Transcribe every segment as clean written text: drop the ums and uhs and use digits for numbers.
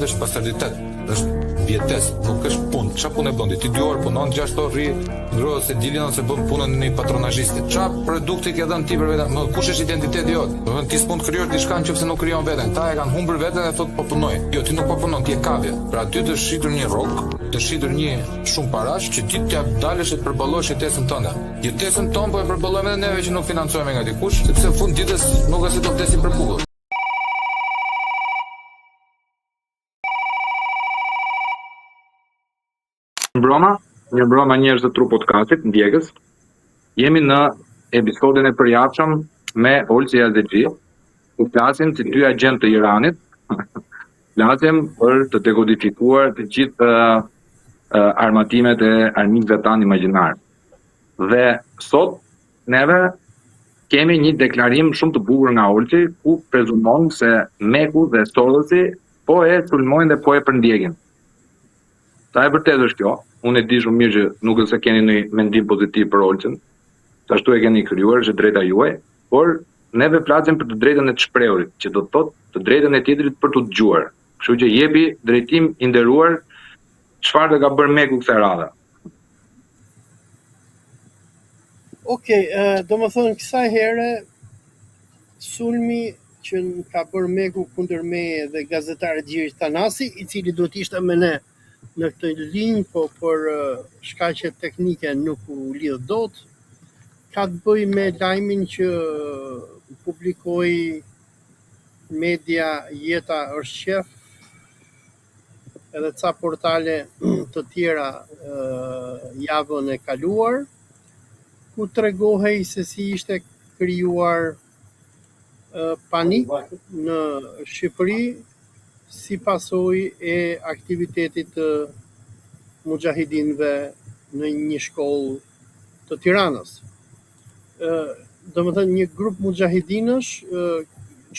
vetë është pasalitet, është vjetesë, nuk është punë. Çfarë punë bën? Ti 2 orë punon, 6 orë rri, ndrohet se dilin ose bën punën në një patronazhisti. Çfarë produkti ke dhënë ti për veten? Më kush është identiteti jot? Do të thënë ti s'mund të krijosh diçka nëse nuk krijon veten. Ta e kanë humbur veten dhe thotë po punoj. Jo, ti nuk po punon, ti e kavje. Pra ty të shitur një rrok, të shitur një shumë parash që ti t'ja dalësh të përballosh jetesën tënde. Jetesën tonë po e përballojmë edhe neve që nuk financohemi nga dikush, sepse në fund ditës nuk është se do vdesim për bukull. Një mbroma njerëz të Tru Podcastit, ndjekës. Jemi në episodin e përjashëm me Olsi Azexhi. Ku flasim si 2 agent të Iranit. Flasim për të dekodifikuar të gjithë armatimet e armikëve tanë imagjinar. Dhe sot neve kemi një deklarim shumë të bukur nga Olsi, ku prezumon se Meku dhe Sorosi po e sulmojnë dhe po e përndjekin. Sa e vërtet është kjo, unë e di shumë mirë që nuk është se keni një mendim pozitiv për Olsen, që ashtu e keni krijuar, është drejta juaj, por neve flasim për të drejtën e të shprehurit, që do të thotë të drejtën e tjetrit për të dëgjuar. Kështu që jepi drejtim i nderuar, çfarë do ka bërë Meku kësaj radhe? Okej, domethënë kësaj here sulmi që ka bërë Meku kundër meje dhe gazetarit Xhiri Tanasi, i cili duhet ishte me ne në këtë linjë, po për shkaqe teknike nuk u lidh dot, ka të bëjë me lajmin që publikoi media Jeta është qef, edhe ca portale të tjera javën e kaluar, ku tregohej se si ishte krijuar panik në Shqipëri si pasojë e aktivitetit të mujahidinëve në një shkollë të Tiranës. Domethënë një grup mujahidinësh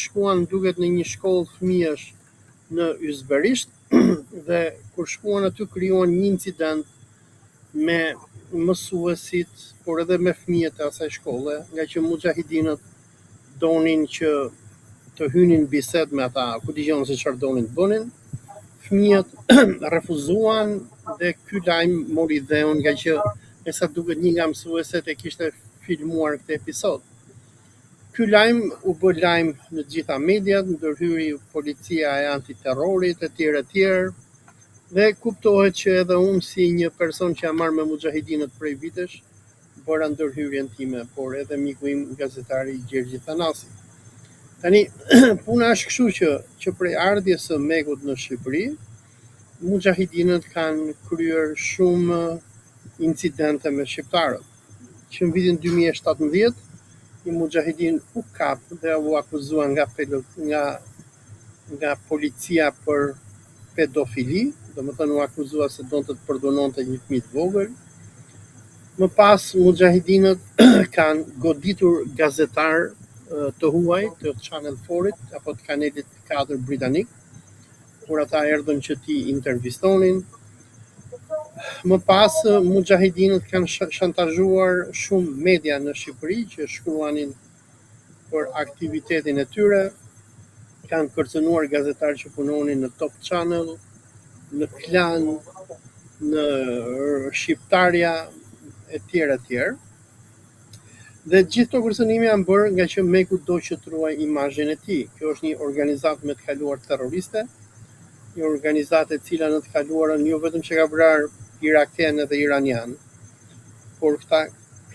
shkuan duket në një shkollë fëmijësh në Yzberisht dhe kur shkuan aty krijuan një incident me mësuesit, por edhe me fëmijët e asaj shkolle, nga që mujahidinët donin që të hynin bisedë me ata, ku dëgjon se çfarë donin të bënin. Fëmijët refuzuan dhe ky lajm mori dheun, nga që me sa duket një nga mësueset e kishte filmuar këtë episod. Ky lajm u bë lajm në të gjitha mediat, ndërhyri policia e antiterrorit e tjerë, dhe kuptohet që edhe unë si një person që jam marrë me mujahidinët prej vitesh, bëra ndërhyrjen time, por edhe miku im gazetari Gjergji Tanasi. Tani, puna është kështu që prej ardhjes së Mekut në Shqipëri, mujahidinët kanë kryer shumë incidente me shqiptarët. Që në vitin 2017, një mujahidin u kap dhe u akuzua nga policia për pedofili, domethënë u akuzua se donte të përdhunonte një fëmijë të vogël. Më pas mujahidinët kanë goditur gazetar të huaj të Channel 4-it apo të kanelit 4 britanik, kur ata erdhën që ti intervistonin. Më pas mujahidinët kanë shantazhuar shumë media në Shqipëri që shkruanin për aktivitetin e tyre, kanë kërcënuar gazetarë që punonin në Top Channel, në Klan, në Shqiptarja e tjerë. Dhe gjithë këto kërcënime janë bërë nga që Meku do që të ruaj imazhin e tij. Kjo është një organizatë me të kaluar terroriste, një organizatë e cila në të kaluarën jo vetëm që ka vrarë irakian edhe iranian, por këta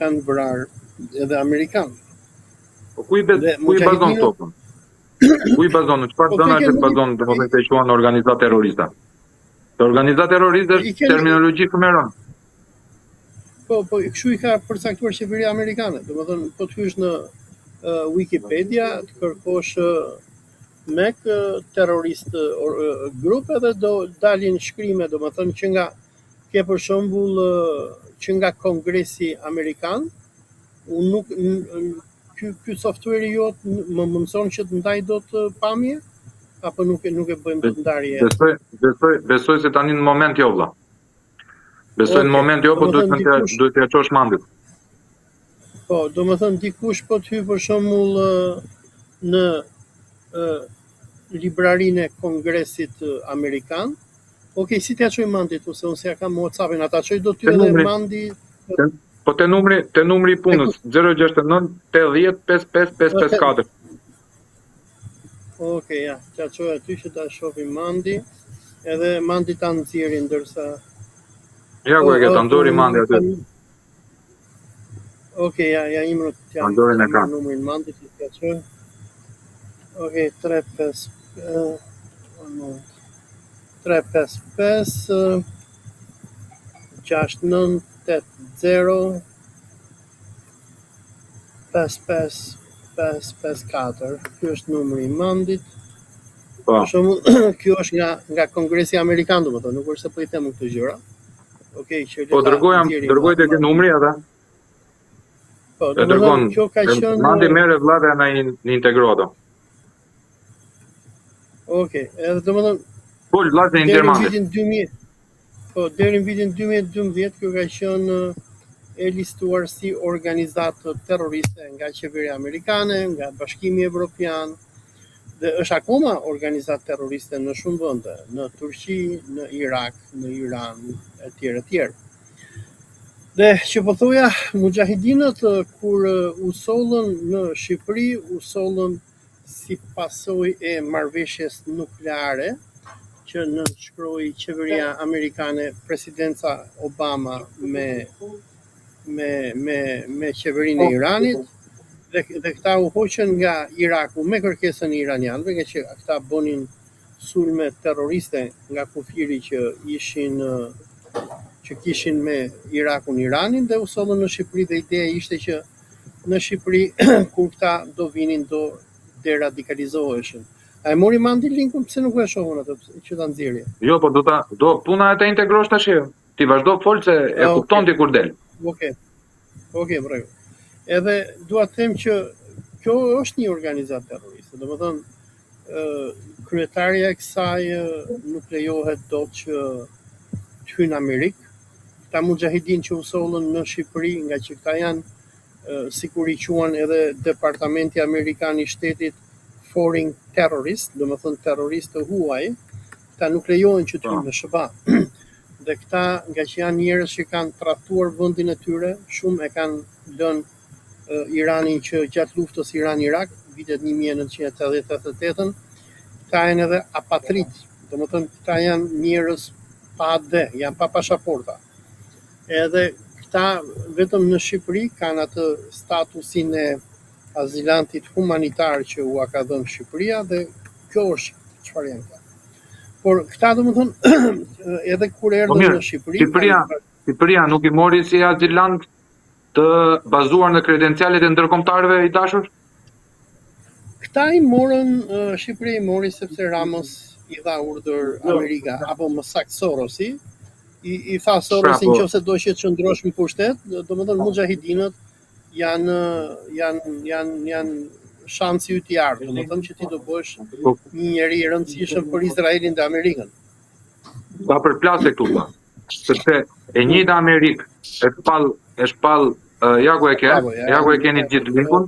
kanë vrarë edhe amerikan. Po ku i bazon tokën? Ku i bazon? Çfarë dëna që bazon, domethënë se quhen organizatë terroriste? Të organizatë terroriste është terminologji shumë e rëndë. Po, kështu i ka përcaktuar qeveria amerikane. Domethënë, po të hysh në Wikipedia, të kërkosh Mek terrorist grup, edhe do dalin shkrime, domethënë që nga ke për shembull që nga Kongresi Amerikan, ky software jot më mëson që të ndaj dot pamje, apo nuk e bëjmë të ndarje? Besoj se tani në moment jo vëlla. Besoj në moment jo, po duhet t'ja çosh mandit. Po, domethënë dikush po të hyj për shembull në librarinë e Kongresit Amerikan. Okej, si t'ja çoj mandit ose unë se ja kam WhatsAppin, ata çoj do ty Te edhe numri. mandi. Po te numri i punës 069 80 55 554. Okej, ja, t'ja çoj aty që ta shohim mandi. Edhe mandi ta nxjerrin ndërsa Ja ku e ke, ta nxori mandi aty. Okej, ja imën t'ja Nxori në ekran. numrin mandit që t'ja çoj. Okej, 355 69 80 55 554. Ky është numri i mandit. Po. Për shembull, kjo është nga Kongresi Amerikan, domethënë, nuk është se po i them këto gjëra. Okej, që Po dërgoj te ky numri edhe. Po, E dërgon. kjo ka qenë Mandi merre vllave na në integrodo. Okej, edhe domethënë Fol vllaz në deri në intermandi. vitin 2000. Po, deri në vitin 2012 kjo ka qenë e listuar si organizatë terroriste nga qeveria amerikane, nga Bashkimi Evropian, dhe është akoma organizatë terroriste në shumë vende, në Turqi, në Irak, në Iran, etj. Dhe që po thoja, mujahidinët kur u sollën në Shqipëri, u sollën si pasojë e marrëveshjes nukleare që nënshkroi qeveria amerikane, presidenca Obama me qeverinë e Iranit, dhe këta u hoqën nga Iraku me kërkesën e iranianëve, nga që këta bënin sulme terroriste nga kufiri që kishin me Irakun Iranin, dhe u sollën në Shqipëri, dhe ideja ishte që në Shqipëri kur këta do vinin do deradikalizoheshin. A e mori mandi linkun, pse nuk e shohun atë që ta nxjerrje? Jo, po do puna e të integrosh tash. Ti vazhdo fol se e kupton ti kur del. Okej, bravo. Edhe dua të them që kjo është një organizatë terroriste. Domethënë kryetaria e kësaj nuk lejohet dot që të hyjnë në Amerikë. Këta mujahidin që u sollën në Shqipëri, nga që këta janë sikur i quan edhe Departamenti Amerikan i Shtetit foreign terrorist, domethënë terroristë huaj, këta nuk lejohen që të hyjnë në SBA. Dhe këta, nga që janë njerëz që kanë tradhtuar vendin e tyre, shumë e kanë lënë Iranin që gjatë luftës Iran-Irak, vitet 1988, këta janë edhe apatrit, domethënë këta janë njerëz pa AD, janë pa pasaporta. Edhe këta vetëm në Shqipëri kanë atë statusin e azilantit humanitar që u ka dhënë Shqipëria, dhe kjo është çfarë janë këta. Por këta domethënë edhe kur erdhën në Shqipëri, Shqipëria nuk i mori si azilant të bazuar në kredencialet e ndërkombëtarëve i dashur? Këta i morën, Shqipëria i mori sepse Ramos i dha urdhër Amerika, apo më saktë Sorosi, i tha Sorosi nëse do që të qëndrosh në pushtet, domethënë mujahidinët janë shansi yt i ardhur, domethënë që ti do bësh një njeri i rëndësishëm për Izraelin dhe Amerikën. Pa përplasje këtu vlla. Sepse e njëjta Amerikë e shpall ja ku e keni gjithë linkun.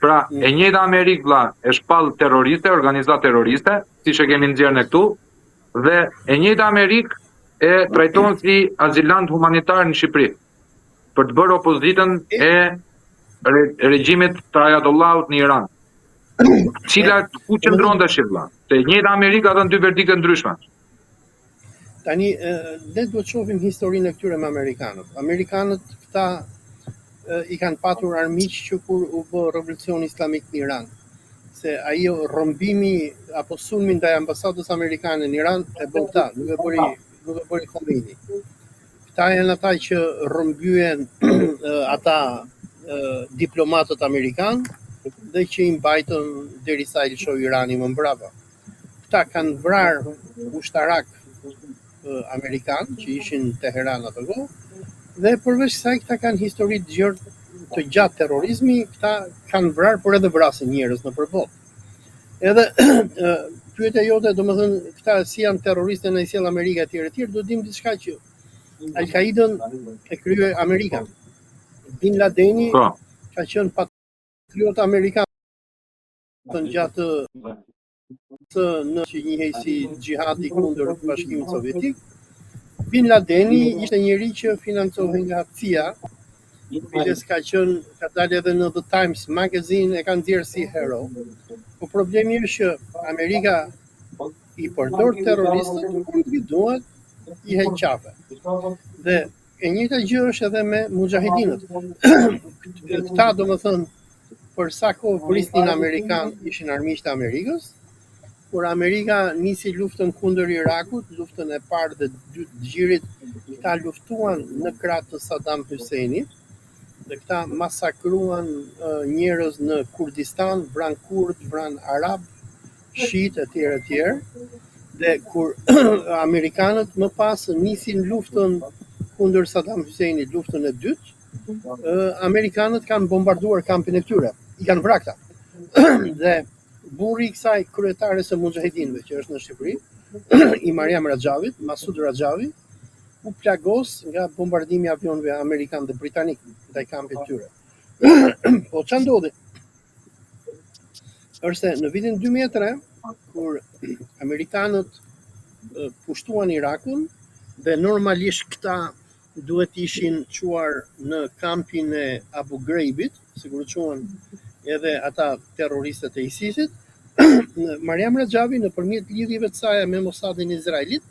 Pra, e njëjta Amerikë vlla e shpall terroriste, organizatë terroriste, siç e kemi nxjerrë ne këtu, dhe e njëjta Amerikë e trajton si azilant humanitar në Shqipëri për të bërë opozitën e regjimit të Ayatollahut në Iran. Ku qëndron tash vlla? Se e njëjta Amerikë ka dhënë dy verdikte ndryshme. Tani, ne duhet shohim historinë e këtyre me amerikanët. Amerikanët këta i kanë patur armiq që kur u bë revolucioni islamik në Iran. Se ai rrëmbimi apo sulmi ndaj ambasadës amerikane në Iran e bën këta, nuk e bëri Khomeini. Këta janë ata që rrëmbyen ata diplomatët amerikanë dhe që i mbajtën derisa i lëshoi Irani më mbrapa. Këta kanë vrarë ushtarak amerikan që ishin në Teheran atë kohë, dhe përveç kësaj këta kanë histori të gjatë terrorizmi, këta kanë vrarë, por edhe vrasin njerëz nëpër botë. Edhe pyetja jote, domethënë këta si janë terroristë në sjell Amerika etj, do dim diçka që Al-Qaidën e krijoi Amerika. Bin Ladeni ka qenë patriot amerikan gjatë në që njihej si xhihadi kundër Bashkimit Sovjetik. Bin Ladeni ishte njëri që financohej nga CIA, biles ka dalë edhe në The Times Magazine, e ka nxjerrë si hero. Po problemi është që Amerika i përdor terroristët kur i duhet i heq qafe. Dhe e njëjta gjë është edhe me mujahidinët. Këta domethënë për sa kohë vrisnin Amerikan ishin armiqtë e Amerikës, kur Amerika nisi luftën kundër Irakut, luftën e parë dhe dytë të gjirit, këta luftuan në krah të Saddam Huseinit, dhe këta masakruan njerëz në Kurdistan, vran kurd, vran arab, shit e tjerë. Dhe kur amerikanët më pas nisin luftën kundër Saddam Huseinit, luftën e dytë, amerikanët kanë bombarduar kampin e këtyre, i kanë vrarë. Dhe burri i kësaj kryetares së mujahidinëve që është në Shqipëri, i Mariam Rajavit, Masud Rajavi, u plagos nga bombardimi i avionëve amerikan dhe britanik ndaj kampit të tyre. Po ç'a ndodhi? Është se në vitin 2003, kur amerikanët pushtuan Irakun dhe normalisht këta duhet ishin çuar në kampin e Abu Ghraibit, sikur quhen edhe ata terroristët e ISIS-it, Mariam Rajavi nëpërmjet lidhjeve të saj me Mossadin izraelit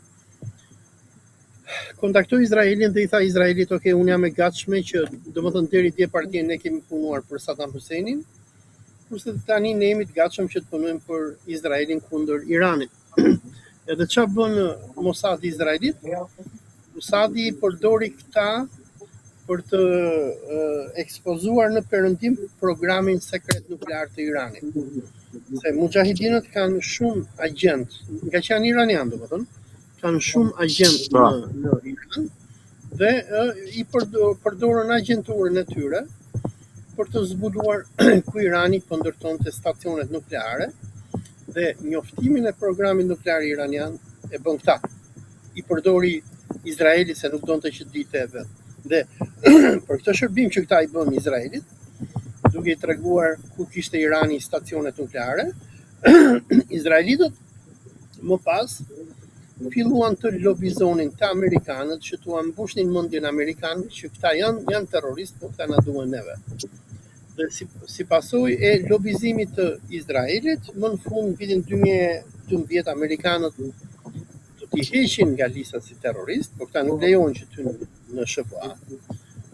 kontaktoi Izraelin dhe i tha Izraelit, ok, unë jam e gatshme që domethënë deri dje partije ne kemi punuar për Saddam Huseinin, kurse tani ne jemi të gatshëm që të punojmë për Izraelin kundër Iranit. Edhe ç'a bën Mossadi izraelit? Mossadi përdori këta për të ekspozuar në perëndim programin sekret nuklear të Iranit. Se mujahidinët kanë shumë agent, nga që janë iranian domethënë, kanë shumë agent në Iran dhe i përdorën agjenturën e tyre për të zbuluar ku Irani po ndërtonte stacionet nukleare dhe njoftimin e programit nuklear iranian e bën këta. I përdori Izraeli se nuk donte që dite e vet. Dhe për këtë shërbim që këta i bën Izraelit, duke i treguar ku kishte Irani stacionet nukleare, izraelitët më pas filluan të lobizonin të amerikanët që t'u ambushnin mendjen amerikanëve që këta janë terroristë, po këta na duhen neve. Dhe si pasojë e lobizimit të Izraelit, më në fund vitin 2012 amerikanët do t'i heqin nga lista si terrorist, por këta nuk lejohen që ty në SHPA.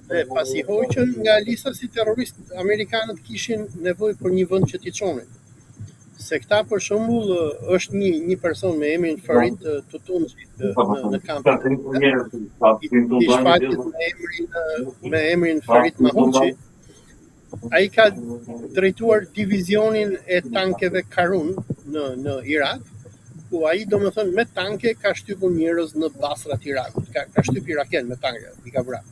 Dhe pasi hoqën nga lista si terrorist, amerikanët kishin nevojë për një vend që t'i çonin. Se këta për shembull është një person me emrin Farid Tutunci në kampin. I shfaqet me emrin Farid Mahuçi. Ai ka drejtuar divizionin e tankeve Karun në Irak, ku ai domethënë me tanke ka shtypur njerëz në Basra të Irakut, ka shtyp iraken me tanke, i ka vrarë.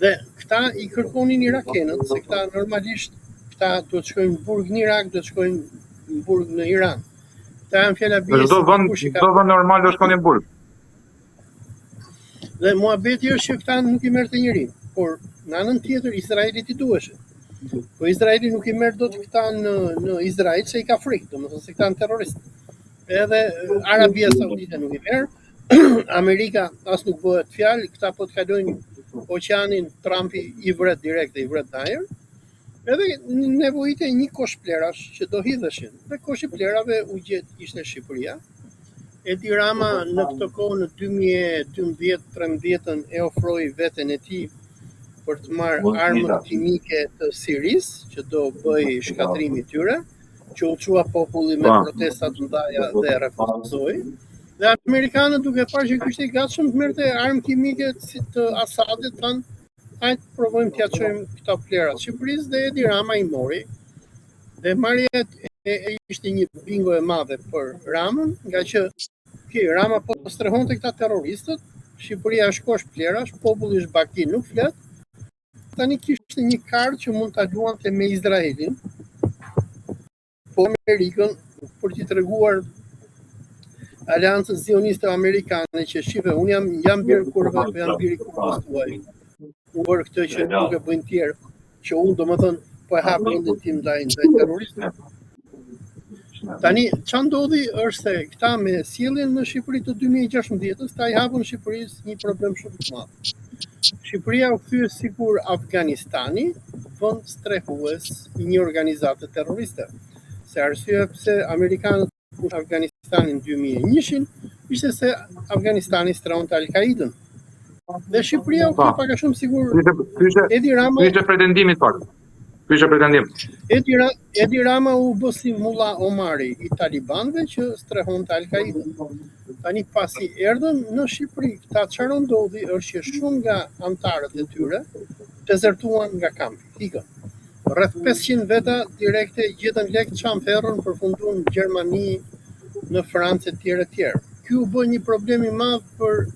Dhe këta i kërkonin irakenët, se këta normalisht këta do të shkojnë në burg në Irak, do të shkojnë në burg në Iran. Këta janë fjala bie. Çdo vend normal do shkonin në burg. Dhe muhabeti është që këta nuk i merrte njërin, por në anën tjetër Izraelit i duheshin. Po Izraeli nuk i merr dot këta në Izrael se i ka frikë, domethënë se këta janë terroristë. Edhe Arabia Saudite nuk i merr, Amerika as nuk bëhet fjalë, këta po të kalojnë oqeanin, Trumpi i vret direkt dhe i vret në ajër. Edhe nevojitej një kosh plerash që do hidheshin. Dhe koshi plerave u gjet ishte Shqipëria. Edi Rama në këtë kohë në 2012-13 e ofroi veten e tij për të marrë armët kimike të Sirisë, që do bëj shkatrimi tyre, që u qua populli me protestat mëdha dhe refuzoi. Dhe amerikanët duke parë që kishte i gatshëm të merrte armë kimike të Asadit, thanë, hajtë provojmë t'ja çojmë këta plerat Shqipërisë, dhe Edi Rama i mori. Dhe marrja ishte një bingo e madhe për Ramën, nga që Rama po strehonte këta terroristët, Shqipëria është kosh plerash, populli është baki, nuk flet. Tani kishte një kartë që mund ta luante me Izraelin, po Amerikën, për t'i treguar Aleancës Zioniste Amerikane që shive, unë jam birë kurve, po jam birë kurvës tuaj. Unë bërë këtë që nuk e bëjnë tjerë, që unë do më thënë po e hapë vendin tim ndaj terroristëve. Tani, që ndodhi është se këta me sjelljen në Shqipëri të 2016-ës, ta I hapën Shqipërisë një problem shumë të madh. Shqipëria u kthye sikur Afganistani, vend strehues I një organizate terroriste. Se arsye pse amerikanët pushin Afganistanin 2001-shin, ishte se Afganistani strehonte Al-Qaidën. Dhe Shqipëria u kthye pak a shumë sigur Edi Rama. Ishte pretendimi pak. Ishte pretendim. Edi Rama u bë si Mulla Omari I talibanëve që strehonte Al-Qaidën. Tani pasi erdhën në Shqipëri, këta çfarë ndodhi është që shumë nga antarët e tyre dezertuan nga kampi, ikën. Rreth 500 veta direkte gjetën lek çam ferrën, përfunduan në Gjermani, në Francë e tjerë. Ky u bë një problem I madh për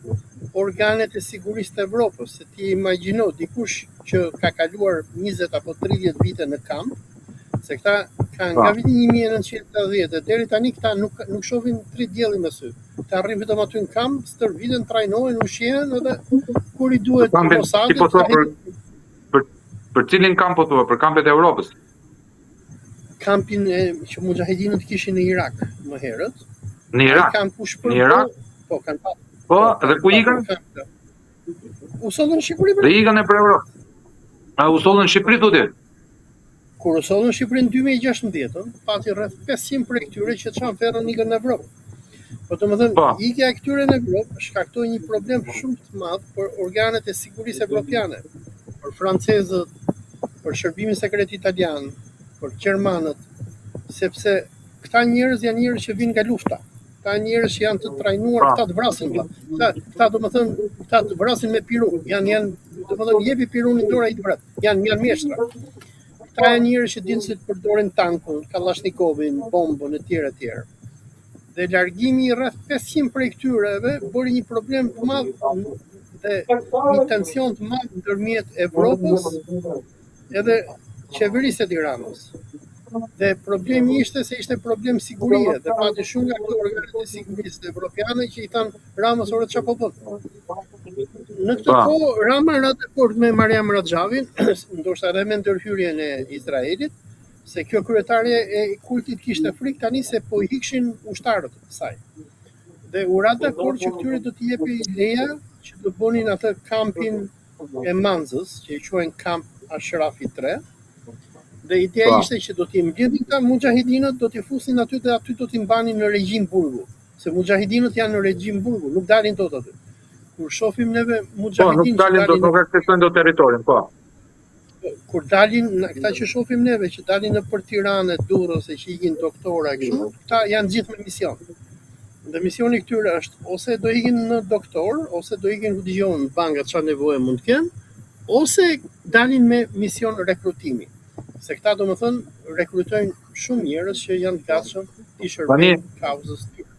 organet e sigurisë të Evropës, se ti imagjino dikush që ka kaluar 20 apo 30 vite në kamp, se këta kanë nga viti 1980 deri tani këta nuk shohin 3 dielli me sy. Këta arrin vetëm aty në kamp, stër vitën trajnohen, ushqehen edhe kur I duhet Mosadit. Për cilin kamp po thua? Për kampet e Europës? Kampin që mujahedinët kishin në Irak më herët. Në Irak? Në Irak? Po, kanë pa. Po, dhe ku ikën? U sollën në Shqipëri. Dhe ikën e për Europë. A u sollën në Shqipëri thotë? Kur u sollën në Shqipëri në 2016-ën, pati rreth 500 prej këtyre që çan ferrën ikën në Evropë. Po domethënë, ikja e këtyre në Evropë shkaktoi një problem shumë të madh për organet e sigurisë evropiane, për francezët, për shërbimin sekret italian, për gjermanët, sepse këta njerëz janë njerëz që vinë nga lufta. Këta njerëz që janë të trajnuar, këta të vrasin. Këta domethënë, këta të vrasin me pirun. Janë domethënë jepi pirunin dorë ai të vret. Janë mjeshtra. Këta janë njerëz që dinë se të përdorin tankun, kalashnikovin, bombën e tjerë. Dhe largimi rreth 500 prej këtyreve bëri një problem të madh dhe një tension të madh ndërmjet Evropës edhe qeverisë e Tiranës. Dhe problemi ishte se ishte problem sigurie dhe pati shumë nga këto organet e sigurisë evropiane që I thanë Ramës ore çfarë po bën. Në këtë kohë Rama ra dakord me Mariam Rajavin, ndoshta edhe me ndërhyrjen e Izraelit, se kjo kryetare e kultit kishte frikë tani se po I hikshin ushtarët e saj. Dhe u ra dakord që këtyre do t'i jepi leja që do bënin atë kampin e Manzës, që I quajnë kamp Ashrafi 3. Dhe ideja ishte që do t'i mbledhin këta mujahedinët, do t'i fusin aty dhe aty do t'i mbanin në regjim burgu. Se mujahedinët janë në regjim burgu, nuk dalin dot aty. Kur shohim neve mujahedinët nuk dalin dot, nuk aksesojnë dot territorin, po. Kur dalin, këta që shohim neve që dalin nëpër Tiranë, Durrës, që ikin doktora kështu, këta janë gjithë me mision. Dhe misioni këtyre është ose do ikin në doktor, ose do ikin ku dëgjojnë bankat çfarë nevoje mund të kenë, ose dalin me mision rekrutimi. Se këta domethënë rekrutojnë shumë njerëz që janë të gatshëm të shërbejnë kauzës tyre.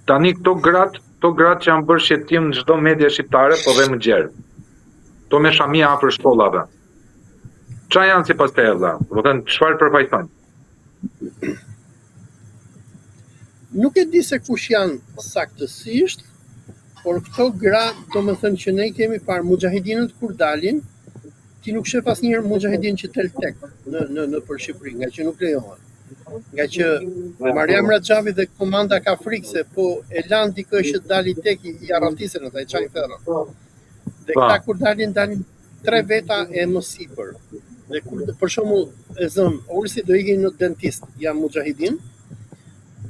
Tani këto gratë që janë bërë shqetësim në çdo media shqiptare, po dhe më gjerë. To me shamia afër shkollave. Çfarë janë sipas teje vëlla? Domethënë çfarë përfaqësojnë? Nuk e di se kush janë saktësisht, por këto gra, domethënë që ne kemi parë mujahedinët kur dalin, ti nuk shef asnjëherë mujahedin që tel tek në për Shqipëri, nga që nuk lejohen. Nga që Mariam Rajavi dhe komanda ka frikë se po e lanë dikë që dali tek I arratisën ata, I çajnë ferrën. Dhe këta kur dalin 3 veta e më sipër. Dhe kur për shembull e zëm, Ursi do ikin në dentist, janë mujahedin,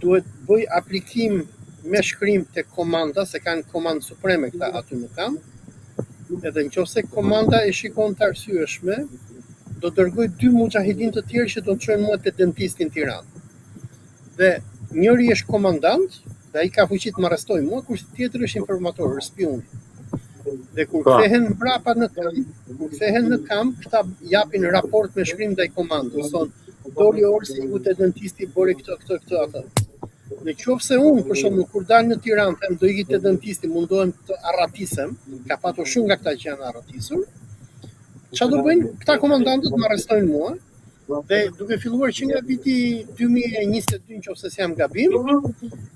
duhet bëj aplikim me shkrim te komanda, se kanë komandë supreme këta aty në kamp. Edhe nëse komanda e shikon të arsyeshme, do dërgoj 2 mujahedin të tjerë që do të çojnë mua te dentisti në Tiranë. Dhe njëri është komandant, dhe ai ka fuqi të më arrestojë mua, kurse tjetri është informator, spion. Dhe kur kthehen mbrapa në kamp, këta japin raport me shkrim ndaj komandës, thonë doli Orsi ku te dentisti bëri këtë atë. Në qoftë se unë, për shembull, kur dal në Tiranë, them do iki te dentisti, mundohem të arratisem, ka patur shumë nga këta që janë arratisur. Çfarë do bëjnë? Këta komandantët më arrestojnë mua, dhe duke filluar që nga viti 2022, nëse s'jam gabim,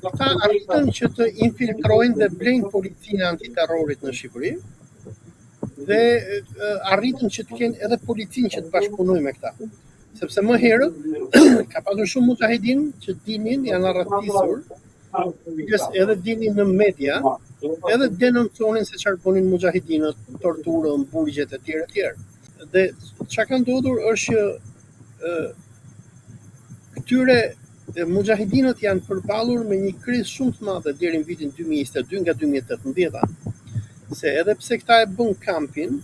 këta arritën që të infiltrojnë dhe blejnë policinë antiterrorit në Shqipëri, dhe arritën që të kenë edhe policinë që të bashkëpunojnë me këta. sepse më herët ka pasur shumë mujahidin që dinin janë arratisur, edhe dinin në media, edhe denonconin se çfarë bënin mujahidinët, torturën, burgjet e tjerë. Dhe çka ka ndodhur është që këtyre mujahidinët janë përballur me një krizë shumë të madhe deri në vitin 2022 nga 2018, se edhe pse këta e bën kampin,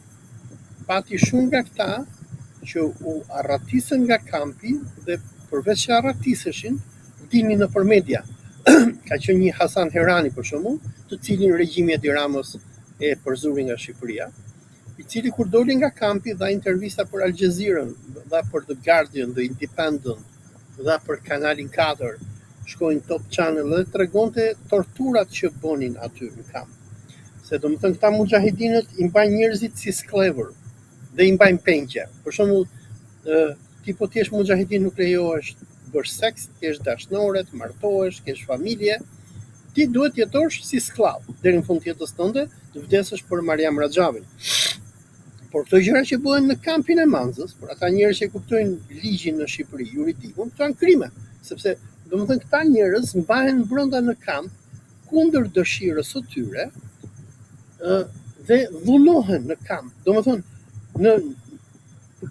pati shumë nga këta që u arratisën nga kampi dhe përveç që arratiseshin, dinin nëpër media. Ka qenë një Hasan Herani për shembull, të cilin regjimi Edi Ramës e përzuri nga Shqipëria, i cili kur doli nga kampi dha intervista për Al Jazeerën, dha për The Guardian, The Independent, dha për Kanalin 4, shkojnë Top Channel dhe tregonte torturat që bënin aty në kamp. Se domethënë këta mujahidinët i mbajnë njerëzit si sklever dhe i mbajnë pengje. Për shembull, ti po t'jesh mujahidin nuk lejohesh bësh seks, t'jesh dashnore, të martohesh, kesh familje, ti duhet jetosh si skllav deri në fund të jetës tënde, të vdesësh për Mariam Rajavin. Por këto gjëra që bëhen në kampin e Manzës, për ata njerëz që kuptojnë ligjin në Shqipëri, juridikun, këto janë krime, sepse domethënë këta njerëz mbahen brenda në kamp kundër dëshirës së tyre dhe dhunohen në kamp. Domethënë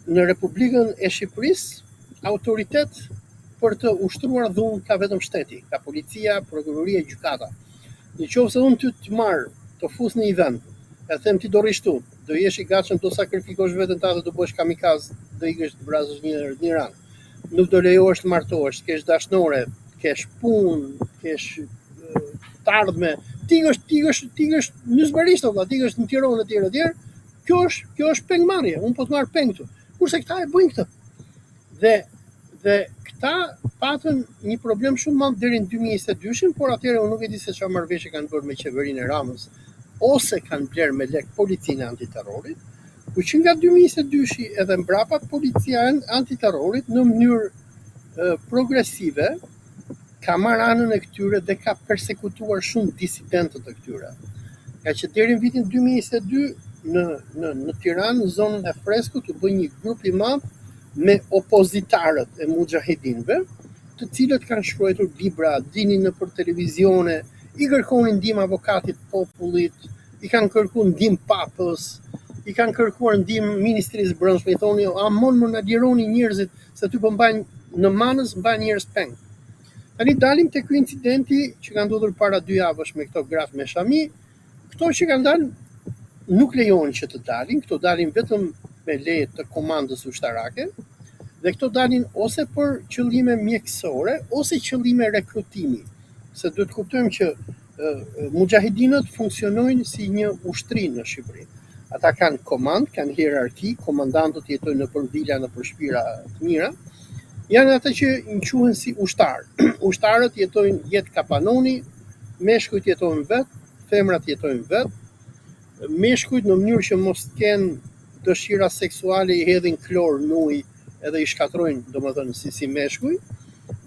në Republikën e Shqipërisë, autoritet për të ushtruar dhunë ka vetëm shteti, ka policia, prokuroria, gjykata. Nëse unë ty të marr, të fus në një vend, e them ti do rish tu, do jesh i gatshëm të sakrifikosh veten tënde, do bësh kamikaz, do ikësh të vrazësh një Iran. Nuk do lejohesh të martohesh, kesh dashnore, kesh punë, kesh të ardhme, ti është në zbarisht valla, ti është në Tiranë etj. Kjo është pengmarrje, unë po të marr peng këtu. Kurse këta e bëjnë këtë. Dhe këta patën një problem shumë madh deri në 2022, por atëherë unë nuk e di se çfarë marrëveshje kanë bërë me qeverinë e Ramës, ose kanë bler me lek policinë antiterrorit, ku që nga 2022 edhe mbrapa policia antiterrorit në mënyrë progresive ka marrë anën e këtyre dhe ka persekutuar shumë disidentët e këtyre. Ka që deri në vitin 2022 në Tiranë, në zonën e Freskut, u bë një grup i madh me opozitarët e mujahidinëve, të cilët kanë shkruar libra, dinin nëpër televizione, i kërkonin ndihmë avokatit popullit, i kanë kërkuar ndihmë papës, i kanë kërkuar ndihmë ministrisë brendshme, i thonin, "A mund më na lironi njerëzit se ty po mbajnë në manës, mbajnë njerëz peng." Tani dalim tek ky incidenti që ka ndodhur para 2 javësh me këto gratë me Shami. Këto që kanë dalë nuk lejohen që të dalin, këto dalin vetëm me leje të komandës ushtarake, dhe këto dalin ose për qëllime mjekësore, ose qëllime rekrutimi. Se duhet kuptojmë që mujahidinët funksionojnë si një ushtri në Shqipëri. Ata kanë komandë, kanë hierarki, komandantët jetojnë nëpër vila, nëpër shtëpira të mira. Janë ata që quhen si ushtar. Ushtarët jetojnë jetë kapanoni, meshkujt jetojnë vetë, femrat jetojnë vetë. Meshkujt në mënyrë që mos kenë dëshira seksuale i hedhin klor në ujë edhe i shkatrojnë, domethënë si meshkuj.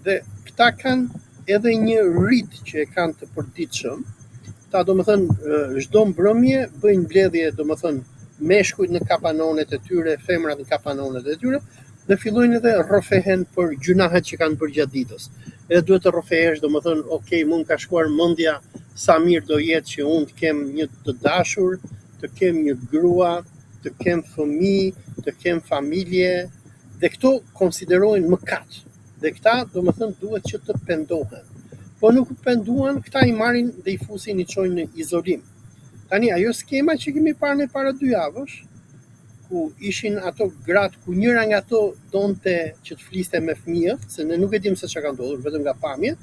Dhe këta kanë edhe një rit që e kanë të përditshëm. Ta domethënë çdo mbrëmje bëjnë mbledhje domethënë meshkujt në kapanonet e tyre, femrat në kapanonet e tyre, dhe fillojnë edhe rrofehen për gjunahet që kanë bërë gjatë ditës. Edhe duhet të rrofehesh, domethënë, okay, mund ka shkuar mendja sa mirë do jetë që unë të kem një të dashur, të kem një grua, të kem fëmijë, të kem familje, dhe këto konsiderojnë mëkat. Dhe këta domethënë duhet që të pendohen. Po nuk penduan, këta i marrin dhe i fusin, i çojnë në izolim. Tani ajo skema që kemi parë në para 2 javësh, ku ishin ato gratë, ku njëra nga ato donte që të fliste me fëmijët, se ne nuk e dim se çka ka ndodhur, vetëm nga pamjet,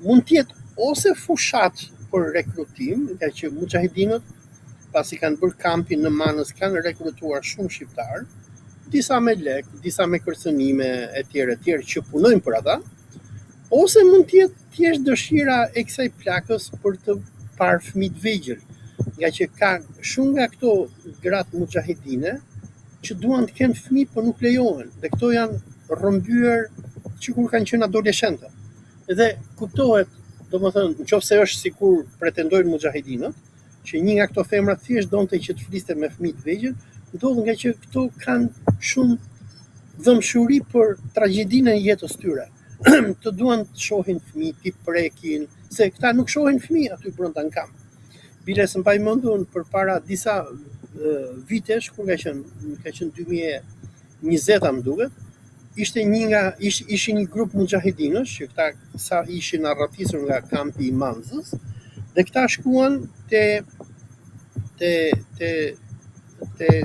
mund të jetë ose fushat për rekrutim, nga që mujahidinët pasi kanë bërë kampin në Manës, kanë rekrutuar shumë shqiptarë, disa me lek, disa me kërcënime etj që punojnë për ata, ose mund të jetë thjesht dëshira e kësaj plakës për të parë fëmijë të vegjël, nga që ka shumë nga këto gratë mujahidine që duan të kenë fëmijë por nuk lejohen, dhe këto janë rrëmbyer që kur kanë qenë adoleshente. Edhe kuptohet, domethënë, nëse është sikur pretendojnë mujahidinët, që një nga këto femra thjesht donte që të fliste me fëmijë të vegjël, ndodh nga që këto kanë shumë dhëmshuri për tragjedinë e jetës tyre. Të duan të shohin fëmijë, t'i prekin, se këta nuk shohin fëmijë aty brenda në kamp. Bile së mbaj mendun përpara disa vitesh, kur ka qenë 2020 më duket, ishin një grup mujahedinësh, që këta sa ishin arratisur nga kampi i Manzës, dhe këta shkuan te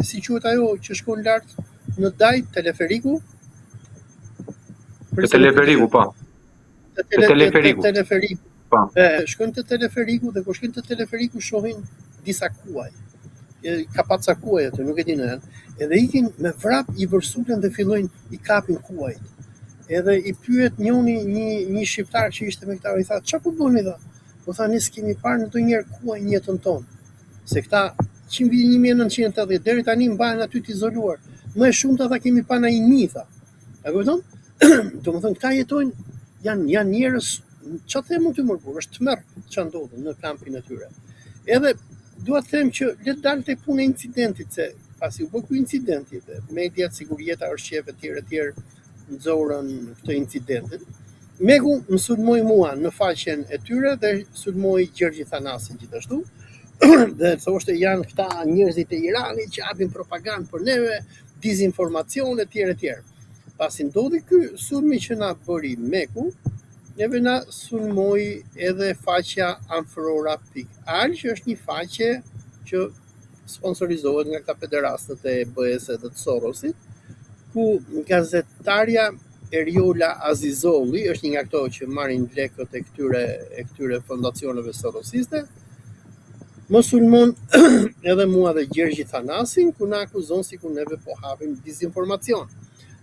si quhet ajo që shkon lart në Dajt, teleferiku. Te teleferiku, po. Te teleferiku. Po. Shkojnë te teleferiku dhe kur shkojnë te teleferiku shohin disa kuaj. Ka paca kuaj aty, nuk e di në. Edhe ikin me vrap, i vërsulen dhe fillojnë i kapin kuajt. Edhe i pyet njëri një shqiptar që ishte me këta, i tha, "Çfarë po bëni dha?" Po tha, "Ne s'kemi parë ndonjëherë kuaj në jetën tonë." Se këta që në vitin 1980 deri tani mbahen aty të izoluar. Më e shumta ata kemi pa në një tha. A kupton? Domethënë këta jetojnë, janë njerëz, çfarë them unë ty më burr, është tmerr çfarë ndodhen në kampin e tyre. Edhe dua të them që le të dalë te puna e incidentit, se pasi u bë ky incidenti dhe mediat, sigurieta, arshqeve etj nxorën këtë incidentin. Megu më sulmoi mua në faqen e tyre dhe sulmoi Gjergj Thanasin gjithashtu. Dhe thoshte janë këta njerëzit e Iranit që japin propagandë për neve, dezinformacion etj. Pasi ndodhi ky sulmi që na bëri Meku, neve na sulmoi edhe faqja Amfrora.al, që është një faqe që sponsorizohet nga këta pederastët e BE-s dhe të Sorosit, ku gazetarja Eriola Azizolli është një nga këto që marrin lekët e këtyre fondacioneve sorosiste. Më sulmon edhe mua dhe Gjergj Thanasin, ku na akuzon sikur neve po hapim dezinformacion.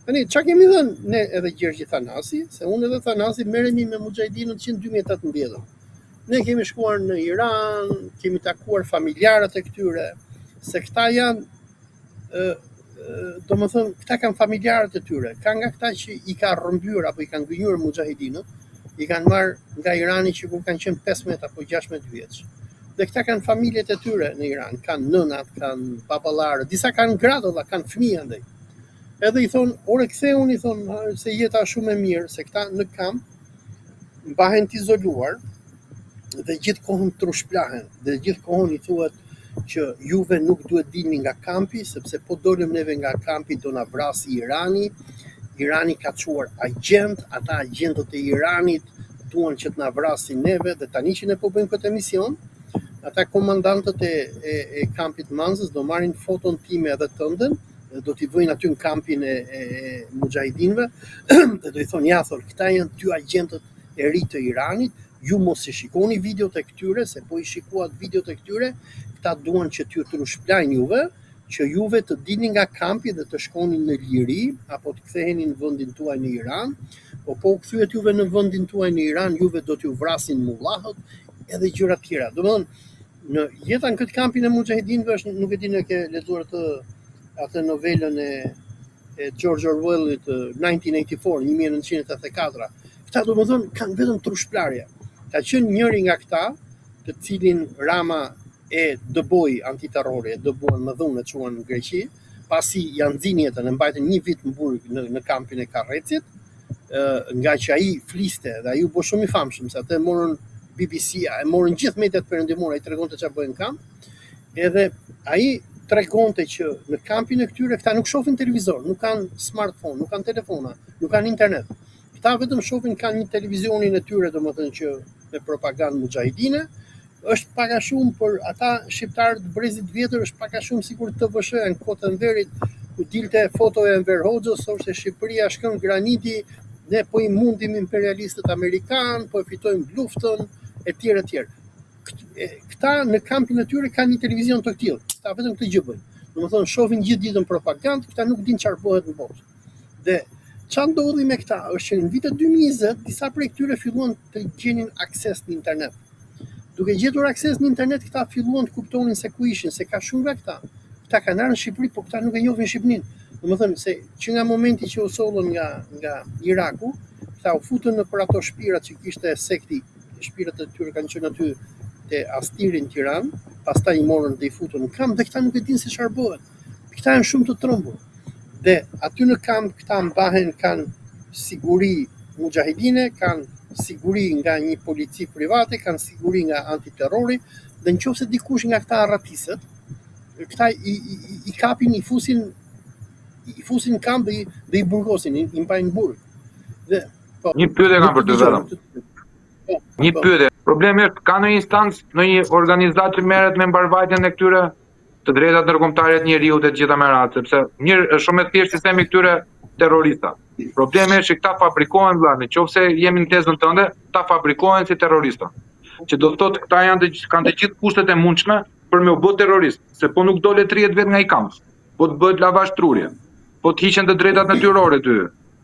Tani, çka kemi thënë ne edhe Gjergj Thanasi, se unë edhe Thanasi merremi me mujahedinët që në 2018. Ne kemi shkuar në Iran, kemi takuar familjarët e këtyre, se këta janë, domethënë, këta kanë familjarët e tyre, ka nga këta që i ka rrëmbyer apo i kanë gënjur mujahedinët, i kanë marrë nga Irani që kur kanë qenë 15 apo 16 vjeç. Dhe këta kanë familjet e tyre në Iran, kanë nënat, kanë baballarë, disa kanë gradolla, kanë fëmijë andaj. Edhe i thonë, ore ktheuni, i thonë, se jeta është shumë e mirë, se këta në kamp mbahen të izoluar dhe gjithkohën trushplahen, dhe gjithkohën i thuhet që juve nuk duhet dilni nga kampi, sepse po dolëm neve nga kampi do na vrasi Irani. Irani ka çuar agjent, ata agjentët e Iranit duan që të na vrasin neve, dhe tani që ne po bëjmë këtë emision, ata komandantët e kampit Manzës do marrin foton time edhe tënden, dhe do t'i vëjnë aty në kampin e mujahedinëve, dhe do i thonë, ja, thonë, këta janë 2 agjentët e ri të Iranit, ju mos i shikoni videot e këtyre, se po i shikuat videot e këtyre, këta duan që t'ju trushplajnë juve, që juve të dilni nga kampi dhe të shkoni në liri, apo të ktheheni në vendin tuaj në Iran, po u kthyet juve në vendin tuaj në Iran, juve do t'ju vrasin mullahët edhe gjëra tjera. Domethënë, në jeta në këtë kampin e mujahedinëve është, nuk e di në ke lexuar atë novelën e George Orwellit 1984, 1984. Këta domethënë kanë vetëm trushplarje. Ka qenë njëri nga këta, të cilin Rama e dëboi antiterrori, e dëbuan më dhunë, e çuan në Greqi, pasi janë nxjerrë jetën, e mbajtën 1 vit në burg në kampin e Karrecit, nga që ai fliste dhe ai u bë shumë i famshëm, se atë morën BBC-a, e morën gjithë mediat perëndimore, ai tregonte çfarë bëhen në kamp. Edhe ai tregonte që në kampin e këtyre këta nuk shohin televizor, nuk kanë smartphone, nuk kanë telefona, nuk kanë internet. Këta vetëm shohin, kanë një televizionin e tyre, domethënë që me propagandë mujahedine, është pak a shumë për ata shqiptarët brezit vjetër, është pak a shumë sikur TVSH në kohën e Enverit, ku dilte fotoja e Enver Hoxhës, thoshte Shqipëria shkon graniti, ne po i mundim imperialistët amerikanë, po e fitojmë luftën etj. Këta në kampin e tyre kanë një televizion të tillë, këta vetëm këtë gjë bëjnë. Domethënë shohin gjithë ditën propagandë, këta nuk dinë çfarë bëhet në botë. Dhe çfarë ndodhi me këta është që në vitet 2020 disa prej këtyre filluan të gjenin akses në internet. Duke gjetur akses në internet, këta filluan të kuptonin se ku ishin, se ka shumë nga këta. Këta kanë ardhur në Shqipëri, po këta nuk e njohin Shqipërinë. Domethënë se që nga momenti që u sollën nga Iraku, këta u futën në për ato shpirat që kishte sekti, shpirat e tyre kanë qenë aty te Astiri në Tiranë, pastaj i morën dhe i futën në kamp, dhe këta nuk e dinë se çfarë bëhet. Këta janë shumë të trembur. Dhe aty në kamp këta mbahen kanë siguri mujahidine, kanë siguri nga një polici private, kanë siguri nga antiterrori, dhe nëse dikush nga këta arratisët, këta i kapin, i fusin në kamp dhe i burgosin, i mbajnë burg. Dhe po, Një pyetje kam për ty vetëm. Një pyetje. Problemi është ka në instancë, në një organizatë që merret me mbarvajtjen e këtyre të drejtat ndërkombëtare të njeriut e të gjitha me radhë, sepse mirë është shumë e thjeshtë sistemi këtyre terrorista. Problemi është që këta fabrikohen vëlla, nëse jemi në tezën tënde, ta fabrikohen si terrorista. Që do thotë këta kanë të gjithë kushtet e mundshme për me u bë terrorist, se po nuk dole 30 vjet nga i kamp. Po të bëhet lavash trurje. Po të hiqen të drejtat natyrore ty.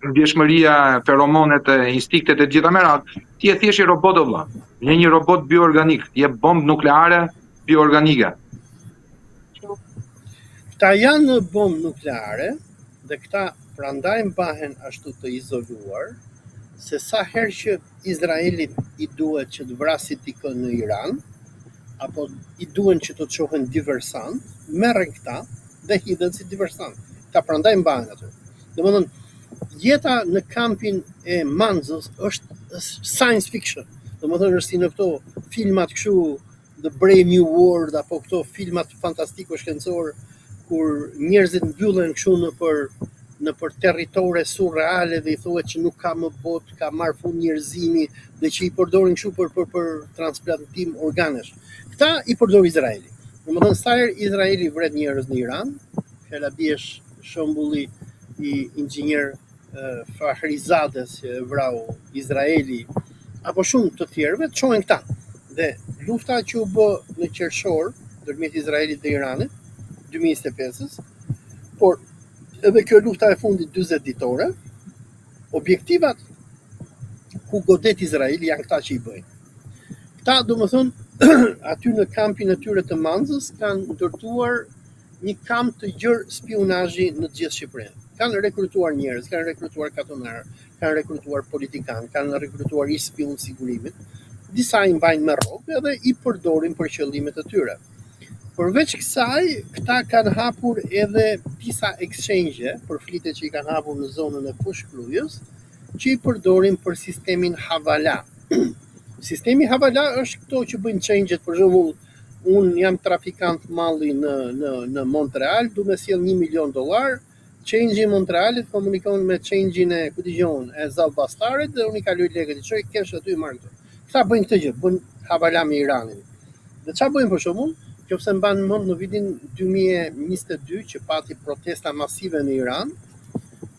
Ndjeshmëria, feromonet, instiktet e gjitha me radhë, ti je thjesht i robot vëlla. Je një robot bioorganik, je bombë nukleare bioorganike. Këta janë bombë nukleare dhe këta prandaj mbahen ashtu të izoluar, se sa herë që Izraelit i duhet që të vrasë dikën në Iran, apo i duhen që të çohen diversant, merren këta dhe hidhen si diversant. Këta prandaj mbahen aty. Domethënë, jeta në kampin e Manzës është science fiction. Domethënë është si në këto filmat kështu The Brave New World apo këto filmat fantastiko shkencor kur njerëzit mbyllen kështu në për territore surreale dhe i thuhet që nuk ka më botë, ka marrë fund njerëzimi dhe që i përdorin kështu për transplantim organesh. Këta i përdor Izraeli. Domethënë sa herë Izraeli vret njerëz në Iran, Helabi është shembulli i inxhinier Fahrizades që vrau Izraeli apo shumë të tjerëve, çohen këta. Dhe lufta që u bë në qershor ndërmjet Izraelit dhe Iranit 2025-s, por edhe kjo lufta e fundit 40 ditore, objektivat ku godet Izraeli janë këta që i bëjnë. Këta, domethënë, aty në kampin e tyre të Manzës kanë ndërtuar një kamp të gjerë spionazhi në të gjithë Shqipërinë. Kanë rekrutuar njerëz, kanë rekrutuar katonar, kanë rekrutuar politikan, kanë rekrutuar ish spion sigurimit. Disa i mbajnë me rrogë edhe i përdorin për qëllimet e tyre. Përveç kësaj, këta kanë hapur edhe disa exchange për flitet që i kanë hapur në zonën e Fushkrujës, që i përdorin për sistemin Havala. Sistemi Havala është këto që bëjnë change-et, për shembull, unë jam trafikant malli në Montreal, du me sjell $1 milion, change-i në Montrealit komunikon me change-in e e Zallbastarit dhe unë i kaloj lekët, i çoj kesh aty i marr këto. Këta bëjnë këtë gjë, bëjnë Havala me Iranin. Dhe çfarë bëjnë për shembull? Nëse mban mend në vitin 2022 që pati protesta masive në Iran,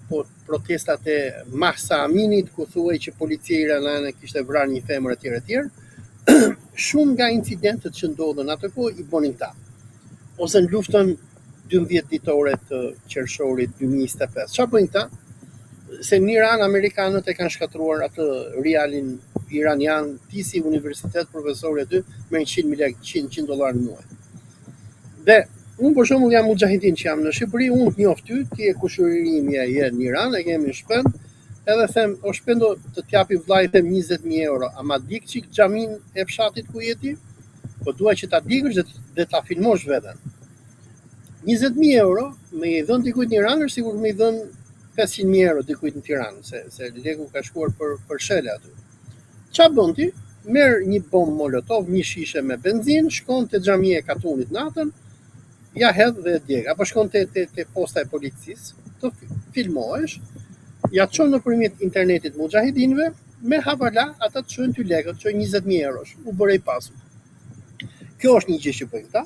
po protestat e Mahsa Aminit, ku thuhej që policia iraniane kishte vrarë një femër etj. Shumë nga incidentet që ndodhen atë kohë i bënin këta. Ose në luftën 12 ditore të qershorit 2025. Çfarë bëjnë këta? Se në Iran amerikanët e kanë shkatruar atë rialin iranian, ti si universitet profesor e ty me $100 në muaj. Dhe unë për shembull jam mujahidin që jam në Shqipëri, unë të njoh ty, ti e kushërimja je në Iran, e kemi në Shpend, edhe them, o Shpendo të t'japi vllai them 20.000 euro, ama dik çik xhamin e fshatit ku jeti? Po dua që ta dikësh dhe ta filmosh veten. 20.000 euro me i dhënë dikujt në Iran, është sigur me i dhënë 500.000 euro dikujt në Tiranë, se leku ka shkuar për shele aty. Ç'a bën ti? Merr një bombë molotov, një shishe me benzinë, shkon te xhamia e Katunit natën, ja hedh dhe djeg, apo shkon te posta e policisë, të filmohesh, ja çon nëpërmjet internetit mujahidinëve, me Havala ata të çojnë ty lekët, të çojnë 20.000 eurosh, u bërej pasur. Kjo është një gjë që bëjnë këta.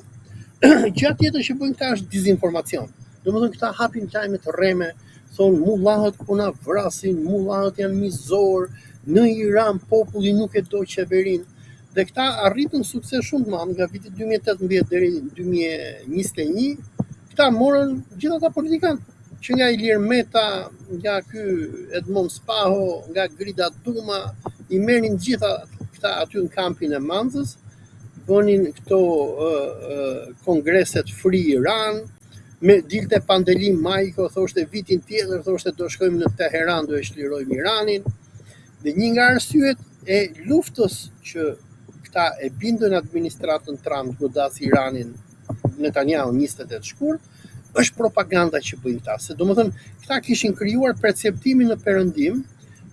Gjë tjetër që bëjnë këta është dezinformacion. Domethënë këta hapin lajme të rreme, thonë mullahët po na vrasin, mullahët janë mizor, në Iran populli nuk e do qeverinë. Dhe këta arritën sukses shumë të madh nga viti 2018 deri 2021. Këta morën gjithë ata politikanë që nga Ilir Meta, nga ky Edmond Spaho, nga Grida Duma, i merrin gjitha këta aty në kampin e Manzës, bënin këto kongreset Free Iran, me dilte Pandeli Majko, thoshte vitin tjetër, thoshte do shkojmë në Teheran, do e shlirojmë Iranin. Dhe një nga arsyet e luftës që këta e bindën administratën Trump godasi Iranin Netanyahu 28 shkurt, është propaganda që bëjnë këta. Se domethënë këta kishin krijuar perceptimin në Perëndim,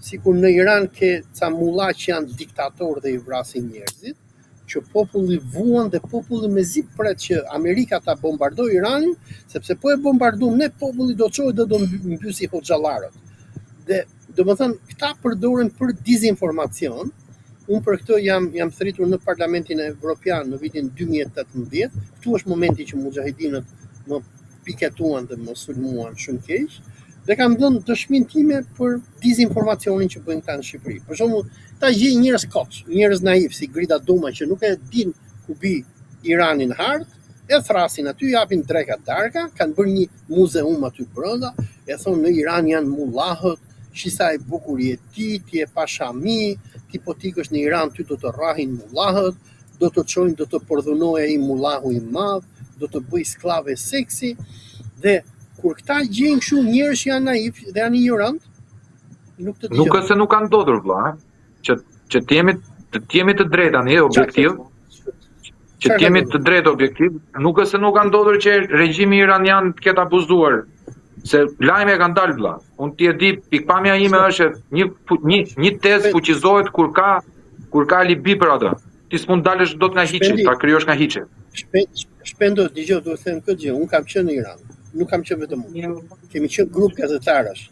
sikur në Iran ke ca mulla që janë diktatorë dhe i vrasin njerëzit, që populli vuan dhe populli mezi pret që Amerika ta bombardojë Iranin, sepse po e bombardojmë ne, populli do çohet dhe do mbysi hoxhallarët. Dhe domethënë këta përdoren për dezinformacion. Unë për këtë jam thritur në Parlamentin Evropian në vitin 2018. Këtu është momenti që mujahidinët më piketuan dhe më sulmuan shumë keq. Dhe kam dhënë dëshminë time për dezinformacionin që bëjnë këta në Shqipëri. Për shembull, ta gjejnë njerëz koç, njerëz naiv si Grida Duma që nuk e din ku bi Iranin hard, e thrasin aty, japin dreka darka, kanë bërë një muzeum aty brenda, e thonë në Iran janë mullahët, shisa e bukur je ti e pashami, ti po tikësh në Iran ty do të rrahin mullahët, do të çojnë, do të përdhunojë ai mullahu i madh, do të bëj skllave seksi. Dhe kur këta gjejnë kështu njerëz që janë naiv dhe janë ignorant, nuk të dëgjojnë. Nuk është se nuk kanë ndodhur vëlla, që të jemi të drejta, ne objektiv, që të jemi të drejtë objektiv, nuk është se nuk kanë ndodhur që regjimi iranian të ketë abuzuar, se lajme kanë dalë vëlla. Unë ti e di, pikpamja ime është një tezë fuqizohet kur ka alibi për atë. Ti s'mund dalësh dot nga hiçi, ta krijosh nga hiçi. Shpendo, dëgjoj, do të them këtë gjë. Unë kam qenë në Iran. Nuk kam qenë vetëm unë. Kemi qenë grup gazetarësh.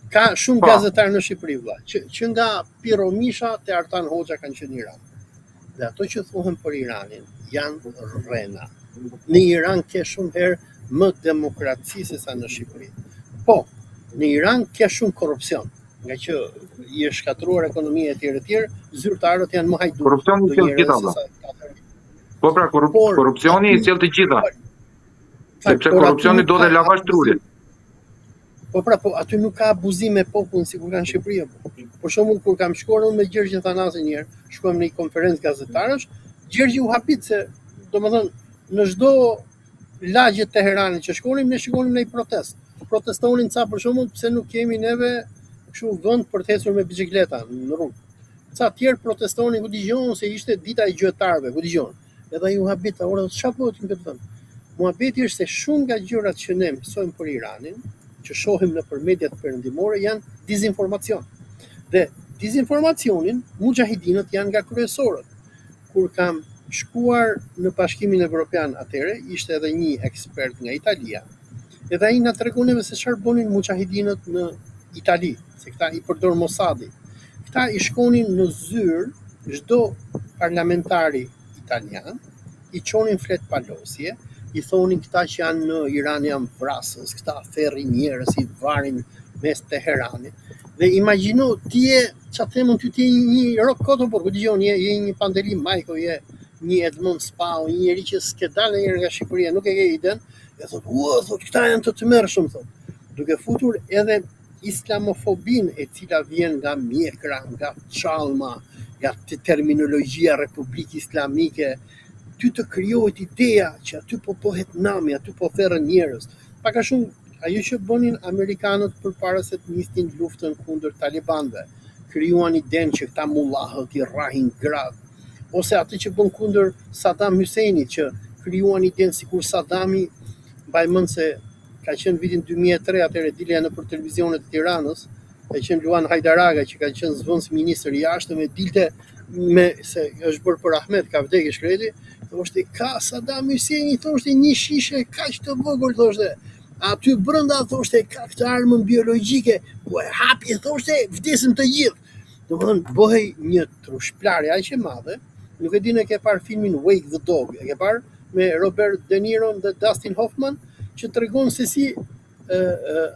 Ka shumë gazetarë në Shqipëri vëlla, që nga Piro Misha te Artan Hoxha kanë qenë në Iran. Dhe ato që thuhen për Iranin janë rrena. Në Iran ke shumë herë më demokraci se sa në Shqipëri. Po, në Iran ke shumë korrupsion, nga që i është shkatruar ekonomia e tjerë, zyrtarët janë më hajdu. Korrupsioni i sjell të gjitha. Po pra, korrupsioni i sjell të gjitha. Sepse korrupsioni do dhe lavash trurit. Po pra, po aty nuk ka abuzim me popullin sikur ka në Shqipëri. Për shembull, kur kam shkuar unë me Gjergjin Thanasi një herë, shkuam në një konferencë gazetarësh, Gjergji u hapit se, domethënë, në çdo lagje të Teheranit që shkonim, ne shikonim në një protest. Protestonin ca për shembull pse nuk kemi neve kështu vend për të ecur me biçikleta në rrugë. Ca tjerë protestonin ku dëgjon se ishte dita e gjuetarëve, ku dëgjon. Edhe ai u habita, ora çfarë po ti më thon? Muhabeti është se shumë nga gjërat që ne mësojmë për Iranin, që shohim nëpër mediat perëndimore janë dezinformacion. Dhe dezinformacionin mujahidinët janë nga kryesorët. Kur kam shkuar në Bashkimin Evropian atëre, ishte edhe një ekspert nga Italia. Edhe ai na tregon se çfarë bënin mujahidinët në Itali, se këta i përdor Mossadi. Këta i shkonin në zyrë çdo parlamentari italian, i çonin flet palosje, i thonin këta që janë në Iran janë vrasës, këta ferrin njerëz, i varin mes Teheranit. Dhe imagjino ti çfarë themon ty ti një rock kotopo, ku dëgjon je një Pandeli Majko, je një Edmund Spau, një njeri që s'ke dalë ndonjëherë nga Shqipëria, nuk e ke iden, e thot, thot këta janë të tmerrshëm thot. Duke futur edhe islamofobin e cila vjen nga mjekra, nga çalma, nga terminologjia Republikë Islamike, ty të krijohet ideja që aty po pohet nami, aty po ferrën njerëz. Pak a shumë ajo që bënin amerikanët përpara se të nisnin luftën kundër talibanëve, krijuan idenë që këta mullahët i rrahin gratë, ose atë që bën kundër Saddam Huseinit, që krijuan idenë sikur Saddami, mbaj mend se ka qenë vitin 2003 atëherë dilja nëpër televizionet e Tiranës, ka qenë Luan Hajdaraga që ka qenë zvendës ministër i jashtëm, dilte me se është bërë për Ahmet, ka vdekë shkreti, thoshte ka Saddam Huseini, thoshte një shishe kaq të vogël, thoshte. Aty brenda thoshte ka këtë armën biologjike, po e hapi thoshte vdesin të gjithë. Domethënë bëhej një trushplarje aq e madhe. Nuk e di në ke parë filmin Wake the Dog, e ke parë me Robert De Niro dhe Dustin Hoffman, që tregon se si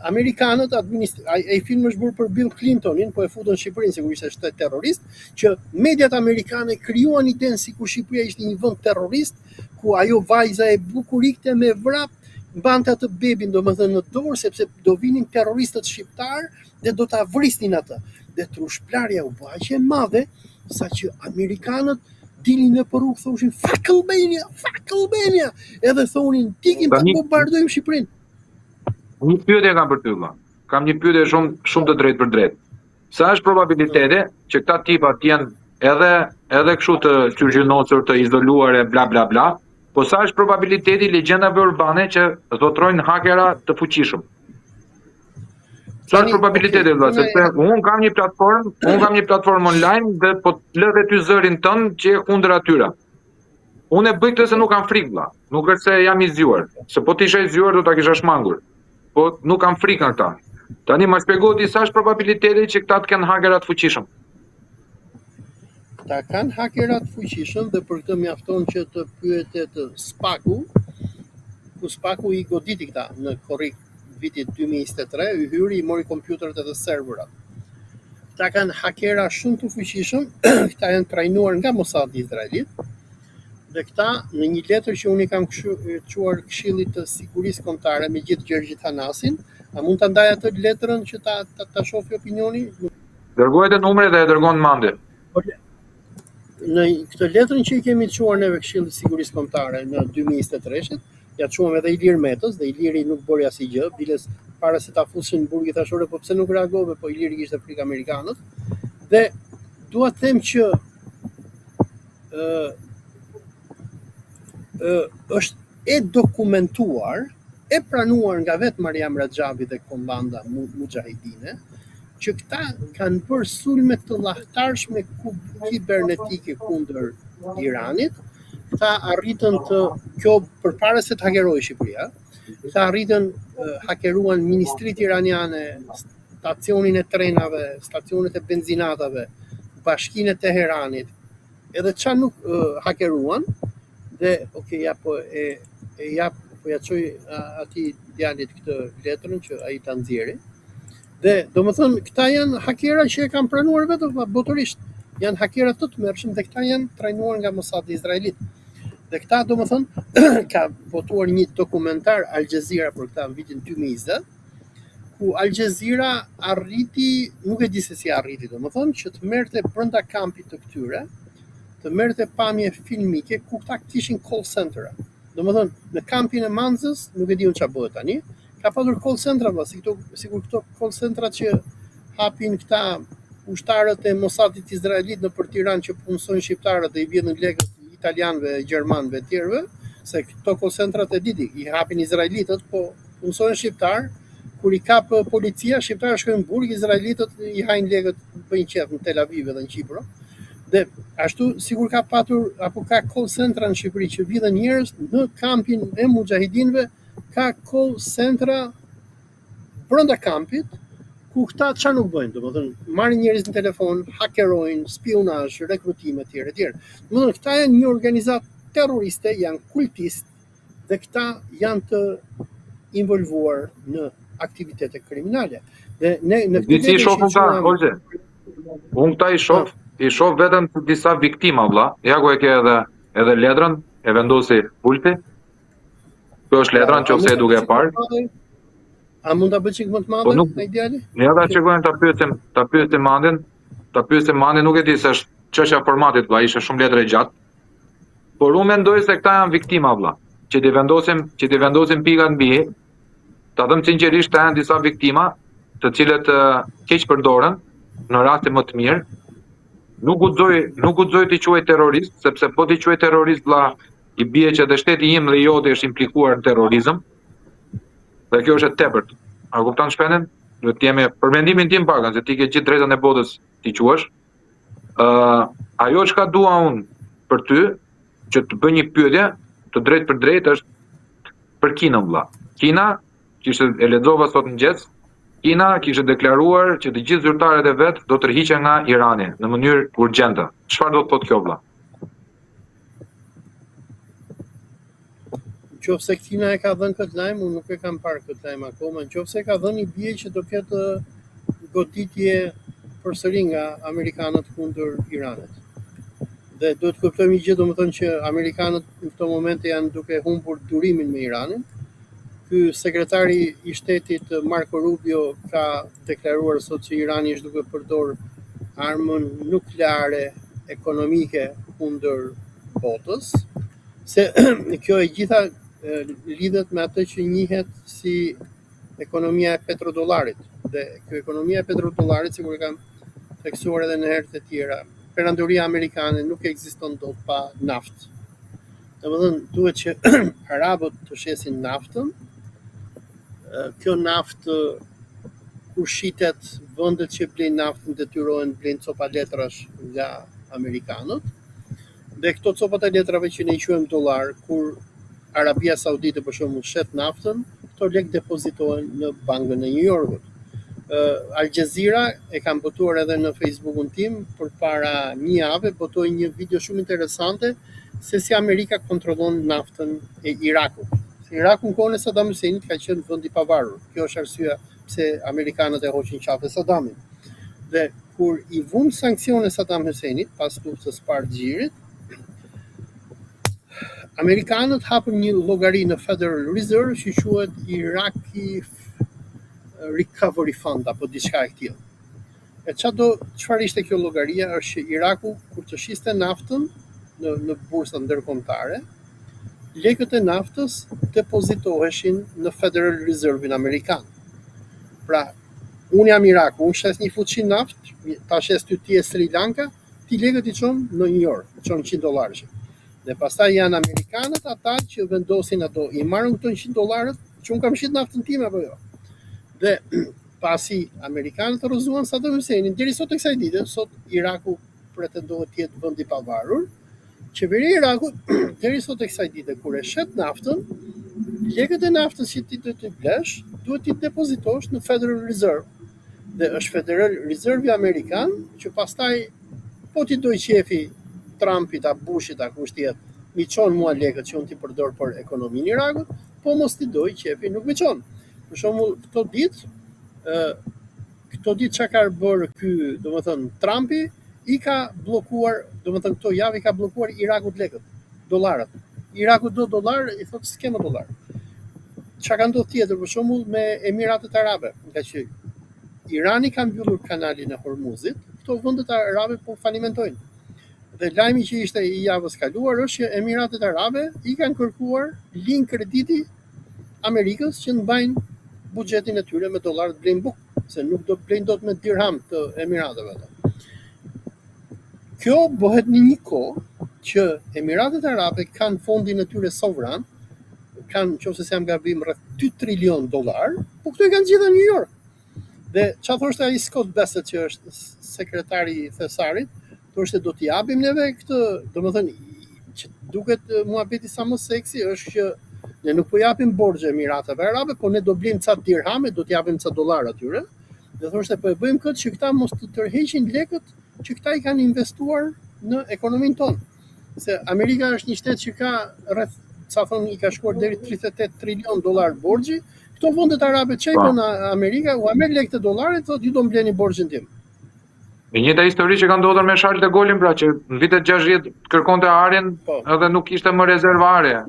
amerikanët ai film është bërë për Bill Clintonin, po e futën Shqipërinë sikur ishte shtet terrorist, që mediat amerikane krijuan idenë sikur Shqipëria ishte një vend terrorist, ku ajo vajza e bukur ikte me vrap mbante atë bebin domethënë në dorë, sepse do vinin terroristët shqiptar dhe do ta vrisnin atë. Dhe trushplarja u bë aq e madhe saqë amerikanët dilin në rrugë thoshin fuck Albania, edhe thonin tikim ta bombardojmë Shqipërinë. Një pyetje kam për ty vëlla. Kam një pyetje shumë të drejtë për drejtë. Sa është probabiliteti që këta tipa të jenë edhe kështu të çyrgjënosur, të izoluar e bla bla bla, Po sa është probabiliteti legjendave urbane që zotrojnë hakera të fuqishëm? Sa është probabiliteti vëlla, sepse unë kam një platformë online dhe po lë dhe ty zërin tënd që e kundër atyra. Unë e bëj këtë se nuk kam frikë vëlla, nuk është se jam i zgjuar, se po të isha i zgjuar do ta kisha shmangur. Po nuk kam frikë nga këta. Tani më shpjegoj ti sa është probabiliteti që këta të kenë hakera të fuqishëm. Ta kanë hakerat fuqishëm dhe për këtë mjafton që të pyetet Spaku, ku Spaku i goditi këta në korrik vitit 2023, i hyri, i mori kompjuterët edhe serverat. Këta kanë hakera shumë të fuqishëm, këta janë trajnuar nga Mossad i Izraelit, dhe këta në një letër që unë i kam quar Këshillit të Sigurisë Kombëtare me gjithë Gjergjit Hanasin, a mund ta ndaj atë letrën që ta shohë opinioni? Dërgojte numrin dhe e dërgon mande. Në këtë letrën që i kemi të quar neve Këshillit të Sigurisë Kombëtare në 2023, ja quam edhe Ilir Metës, dhe Iliri nuk bëri asgjë, biles para se ta fushin në burg i thashore, po pse nuk reagove, po Iliri kishte frikë amerikanët. Dhe dua të them që është e dokumentuar, e pranuar nga vetë Mariam Raxhabi dhe kombanda mujahidine, që këta kanë bërë sulme të llahtarshme kibernetike kundër Iranit. Këta arritën kjo përpara se të hakerojë Shqipëria, këta arritën hakeruan ministritë iraniane, stacionin e trenave, stacionet e benzinatave, bashkinë e Teheranit, edhe çfarë nuk hakeruan. Dhe po ja çoj atij djalit këtë letrën që ai ta nxjerri. Dhe domethënë këta janë hakera që e kanë pranuar vetë botërisht. Janë hakera të tmerrshëm dhe këta janë trajnuar nga Mossad i Izraelit. Dhe këta domethënë ka botuar një dokumentar Al Jazeera për këta në vitin 2020, ku Al Jazeera arriti, nuk e di se si arriti, domethënë që të merrte brenda kampit të këtyre, të merrte pamje filmike ku këta kishin call center. Domethënë në kampin e Manzës, nuk e di unë çfarë bëhet tani, ka pasur call center, sikur këto call centrat që hapin këta ushtarët e Mossadit izraelit në për Tiranë që punësojnë shqiptarët dhe i vjedhin lekët italianëve, gjermanëve e tjerëve, se këto call centrat e diti i hapin izraelitët, po punësojnë shqiptar, kur i kap policia, shqiptarët shkojnë në burg, izraelitët i hajnë lekët, bëjnë qef në Tel Aviv dhe në Qipro. Dhe ashtu sigur ka patur apo ka call centra në Shqipëri që vidhen njerëz në kampin e mujahidinëve, ka call centra brenda kampit ku këta çfarë nuk bëjnë, domethënë marrin njerëz në telefon, hakerojnë, spionazh, rekrutim etj. Domethënë këta janë një organizatë terroriste, janë kultistë dhe këta janë të involvuar në aktivitete kriminale. Dhe në këtë unë këta i shoh vetëm disa viktima vëlla. Ja ku e ke edhe letrën, e vendosi Vulpi. Kjo është letra nëse e duke e parë. A mund ta bëj çik më të madhe ai djali? Ne ata shikojmë ta pyesim Mandin, nuk e di se është çështja formatit vëlla, ishte shumë letër e gjatë. Por unë mendoj se këta janë viktima vëlla, që ti vendosim pikat mbi. Ta them sinqerisht, janë disa viktima, të cilët keq përdoren në raste më të mirë. Nuk guxoj t'i quaj terrorist, sepse po t'i quaj terrorist vëlla, i bie që edhe shteti im dhe joti është implikuar në terrorizëm. Dhe kjo është e tepërt. A kupton shpendën? Duhet të jemi për mendimin tim pakan, se ti ke gjithë drejtën e botës t'i quash. Ajo çka dua unë për ty, që të bëj një pyetje të drejtë për drejtë, është për Kinën vëlla. Kina, që e lexova sot mëngjes, Kina kishte deklaruar që të gjithë zyrtarët e vet do të tërhiqen nga Irani në mënyrë urgjente. Çfarë do të thotë kjo vëlla? Nëse Kina e ka dhënë këtë lajm, unë nuk e kam parë këtë lajm akoma. Nëse ka dhënë, i bie që do ketë goditje përsëri nga amerikanët kundër Iranit. Dhe duhet të kuptojmë një gjë, domethënë që amerikanët në këtë moment janë duke humbur durimin me Iranin. Ky sekretari i shtetit Marco Rubio ka deklaruar sot që Irani është duke përdor armën nukleare ekonomike kundër botës, se kjo e gjitha lidhet me atë që njihet si ekonomia e petrodollarit. Dhe kjo ekonomia e petrodollarit, sikur e kam theksuar edhe në herë të tjera, perandoria amerikane nuk ekziston dot pa naftë. Domethënë duhet që arabët të shesin naftën. Kjo naftë kur shitet, vendet që blejnë naftën detyrohen blejnë copa letrash nga amerikanët. Dhe këto copat e letrave që ne i quajmë dollar, kur Arabia Saudite për shembull shet naftën, këto lek depozitohen në bankën e New Yorkut. Al Jazeera e kam botuar edhe në Facebookun tim, përpara një jave botoi një video shumë interesante se si Amerika kontrollon naftën e Irakut. Se Iraku në kohën e Saddam Husseinit ka qenë vend i pavarur. Kjo është arsyeja pse amerikanët e hoqin qafë Saddamin. Dhe kur i vum sankcione Saddam Husseinit pas luftës së parë të Xhirit, amerikanët hapën një llogari në Federal Reserve që quhet Iraqi Recovery Fund apo diçka e tillë. E çfarë ishte kjo llogaria është që Iraku kur të shiste naftën në bursa ndërkombëtare, lekët e naftës depozitoheshin në Federal Reserve-in amerikan. Pra, unë jam Iraku, unë shes një fuqi naftë, ta shes ty e Sri Lanka, ti lekët i çon në New York, çon $100. Dhe pastaj janë amerikanët ata që vendosin ato, i marrën këto $100 që unë kam shit naftën time apo jo. Dhe pasi amerikanët rrëzuan Saddam Husseinin, deri sot e kësaj dite, sot Iraku pretendohet të jetë vend i pavarur. Qeveria e Irakut deri sot e kësaj dite kur e shet naftën, lekët e naftës që ti do të blesh, duhet ti depozitosh në Federal Reserve. Dhe është Federal Reserve amerikan që pastaj po ti doj qefi Trumpit, a Bushit, a kush tjetër, mi çon mua lekët që unë ti përdor për ekonominë e Irakut, po mos ti doj qefi nuk mi çon. Për shembull, këto ditë çka ka bërë ky, domethënë Trumpi i ka bllokuar, domethënë këto javë i ka bllokuar Irakut lekët, dollarët. Iraku do dollar, i thotë s'kem dollar. Çka ka ndodhur tjetër për shembull me Emiratet Arabe, nga që Irani ka mbyllur kanalin e Hormuzit, këto vendet arabe po falimentojnë. Dhe lajmi që ishte i javës kaluar është që Emiratet Arabe i kanë kërkuar linjë krediti Amerikës që mbajnë buxhetin e tyre me dollar të blejnë bukë, se nuk do blejnë dot me dirham të Emirateve. Kjo bëhet në një kohë që Emiratet Arabe kanë fondin e tyre sovran, kanë, nëse jam gabim, rreth $2 trilion, po këto i kanë gjitha në New York. Dhe çfarë thoshte ai Scott Bassett që është sekretari i Thesarit, thoshte do t'i japim neve këtë, domethënë që duket muhabeti sa më seksi është që ne nuk po japim borxhe Emirateve Arabe, po ne do blejmë ca dirhame, do t'i japim ca dollar atyre. Dhe thoshte po e bëjmë këtë që këta mos të tërheqin lekët që këta i kanë investuar në ekonominë tonë. Se Amerika është një shtet që ka rreth, sa thonë, i ka shkuar deri $38 trilion borxhi. Këto vendet arabe çai bën Amerika, u merr lekët e dollarit, thotë ju do mbleni borxhin tim. E njëjta histori që ka ndodhur me Charles de Gaulle, pra, që në vitet 60 kërkonte arjen edhe nuk kishte më rezervë arje,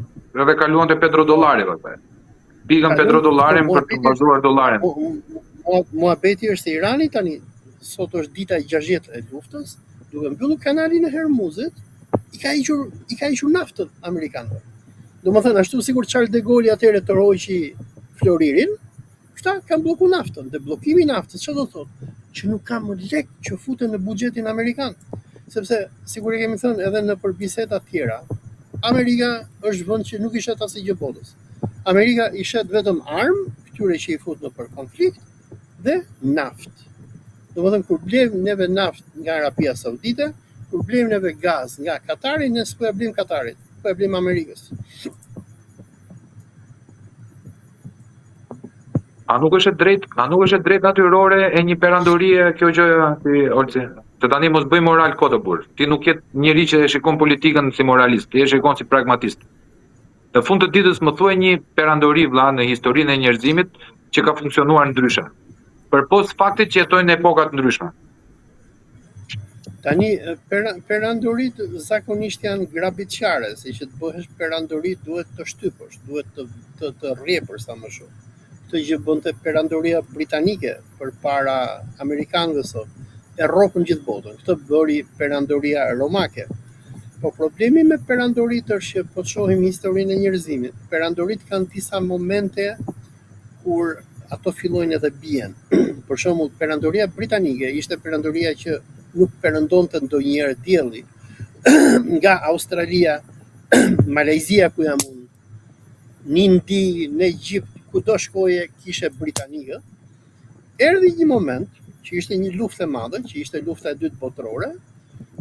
edhe kaluante petrodollari pastaj. Pikën petrodollarin për të bazuar dollarin. Muhabeti është se Irani tani, sot është dita e 60 e luftës, duke mbyllur kanalin e Hormuzit, i ka hequr naftën amerikanëve. Domethënë ashtu sikur Charles de Gaulle atëherë të rroqi Floririn, këta kanë bllokuar naftën. Dhe bllokimi i naftës çfarë do thotë? Që nuk ka më lek që futen në buxhetin amerikan. Sepse sikur e kemi thënë edhe në biseda të tjera, Amerika është vend që nuk i shet asgjë botës. Amerika i shet vetëm armë, këtyre që i fut në për konflikt, dhe naftë. Domethënë kur blejmë neve naftë nga Arabia Saudite, kur blejmë neve gaz nga Katari, ne s'po e blejmë Katarit, po e blejmë Amerikës. A nuk është drejt natyrore e një perandorie kjo gjë, si Olci? Se tani mos bëj moral kotë burr. Ti nuk je njëri që e shikon politikën si moralist, ti e shikon si pragmatist. Në fund të ditës më thuaj një perandori vëlla në historinë e njerëzimit që ka funksionuar ndryshe. Përpos faktit që jetojnë në epoka të ndryshme. Tani perandorit zakonisht janë grabitqare, se që të bëhesh perandori duhet të shtypësh, duhet të rrjepër sa më shumë. Këtë që bënte perandoria britanike përpara amerikanëve sot, e rrokën gjithë botën. Këtë bëri perandoria romake. Po problemi me perandorit është që po të shohim historinë e njerëzimit. Perandorit kanë disa momente kur ato fillojnë edhe bien. Për shembull, perandoria britanike ishte perandoria që nuk perëndonte ndonjëherë dielli. Nga Australia Malezia ku jam unë, në Indi, në Egjipt, ku do shkoje kishe britanikët. Erdhi një moment që ishte një luftë e madhe, që ishte lufta e dytë botërore,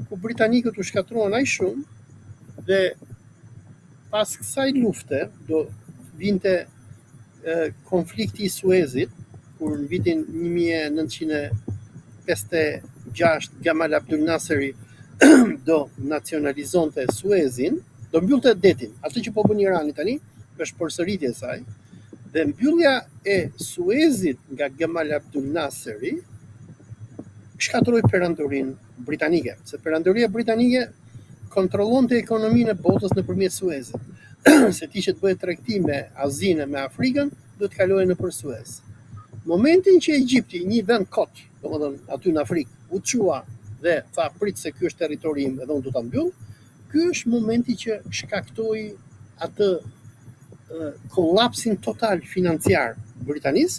ku britanikët u shkatruan aq shumë dhe pas kësaj lufte do vinte konflikti i Suezit, kur në vitin 1956 Gamal Abdel Naseri do nacionalizonte Suezin, do mbyllte detin, atë që po bën Irani tani, është përsëritje e saj. Dhe mbyllja e Suezit nga Gamal Abdel Naseri shkatroi perandorinë britanike, se perandoria britanike kontrollonte ekonominë e botës nëpërmjet Suezit. Se ti që të bëhet tregti me Azinë, me Afrikën, do të kaloje nëpër Suez. Momentin që Egjipti, një vend kot, domethënë aty në Afrikë, u çua dhe tha prit se ky është territori im edhe unë do ta mbyll, ky është momenti që shkaktoi atë kollapsin total financiar britanis,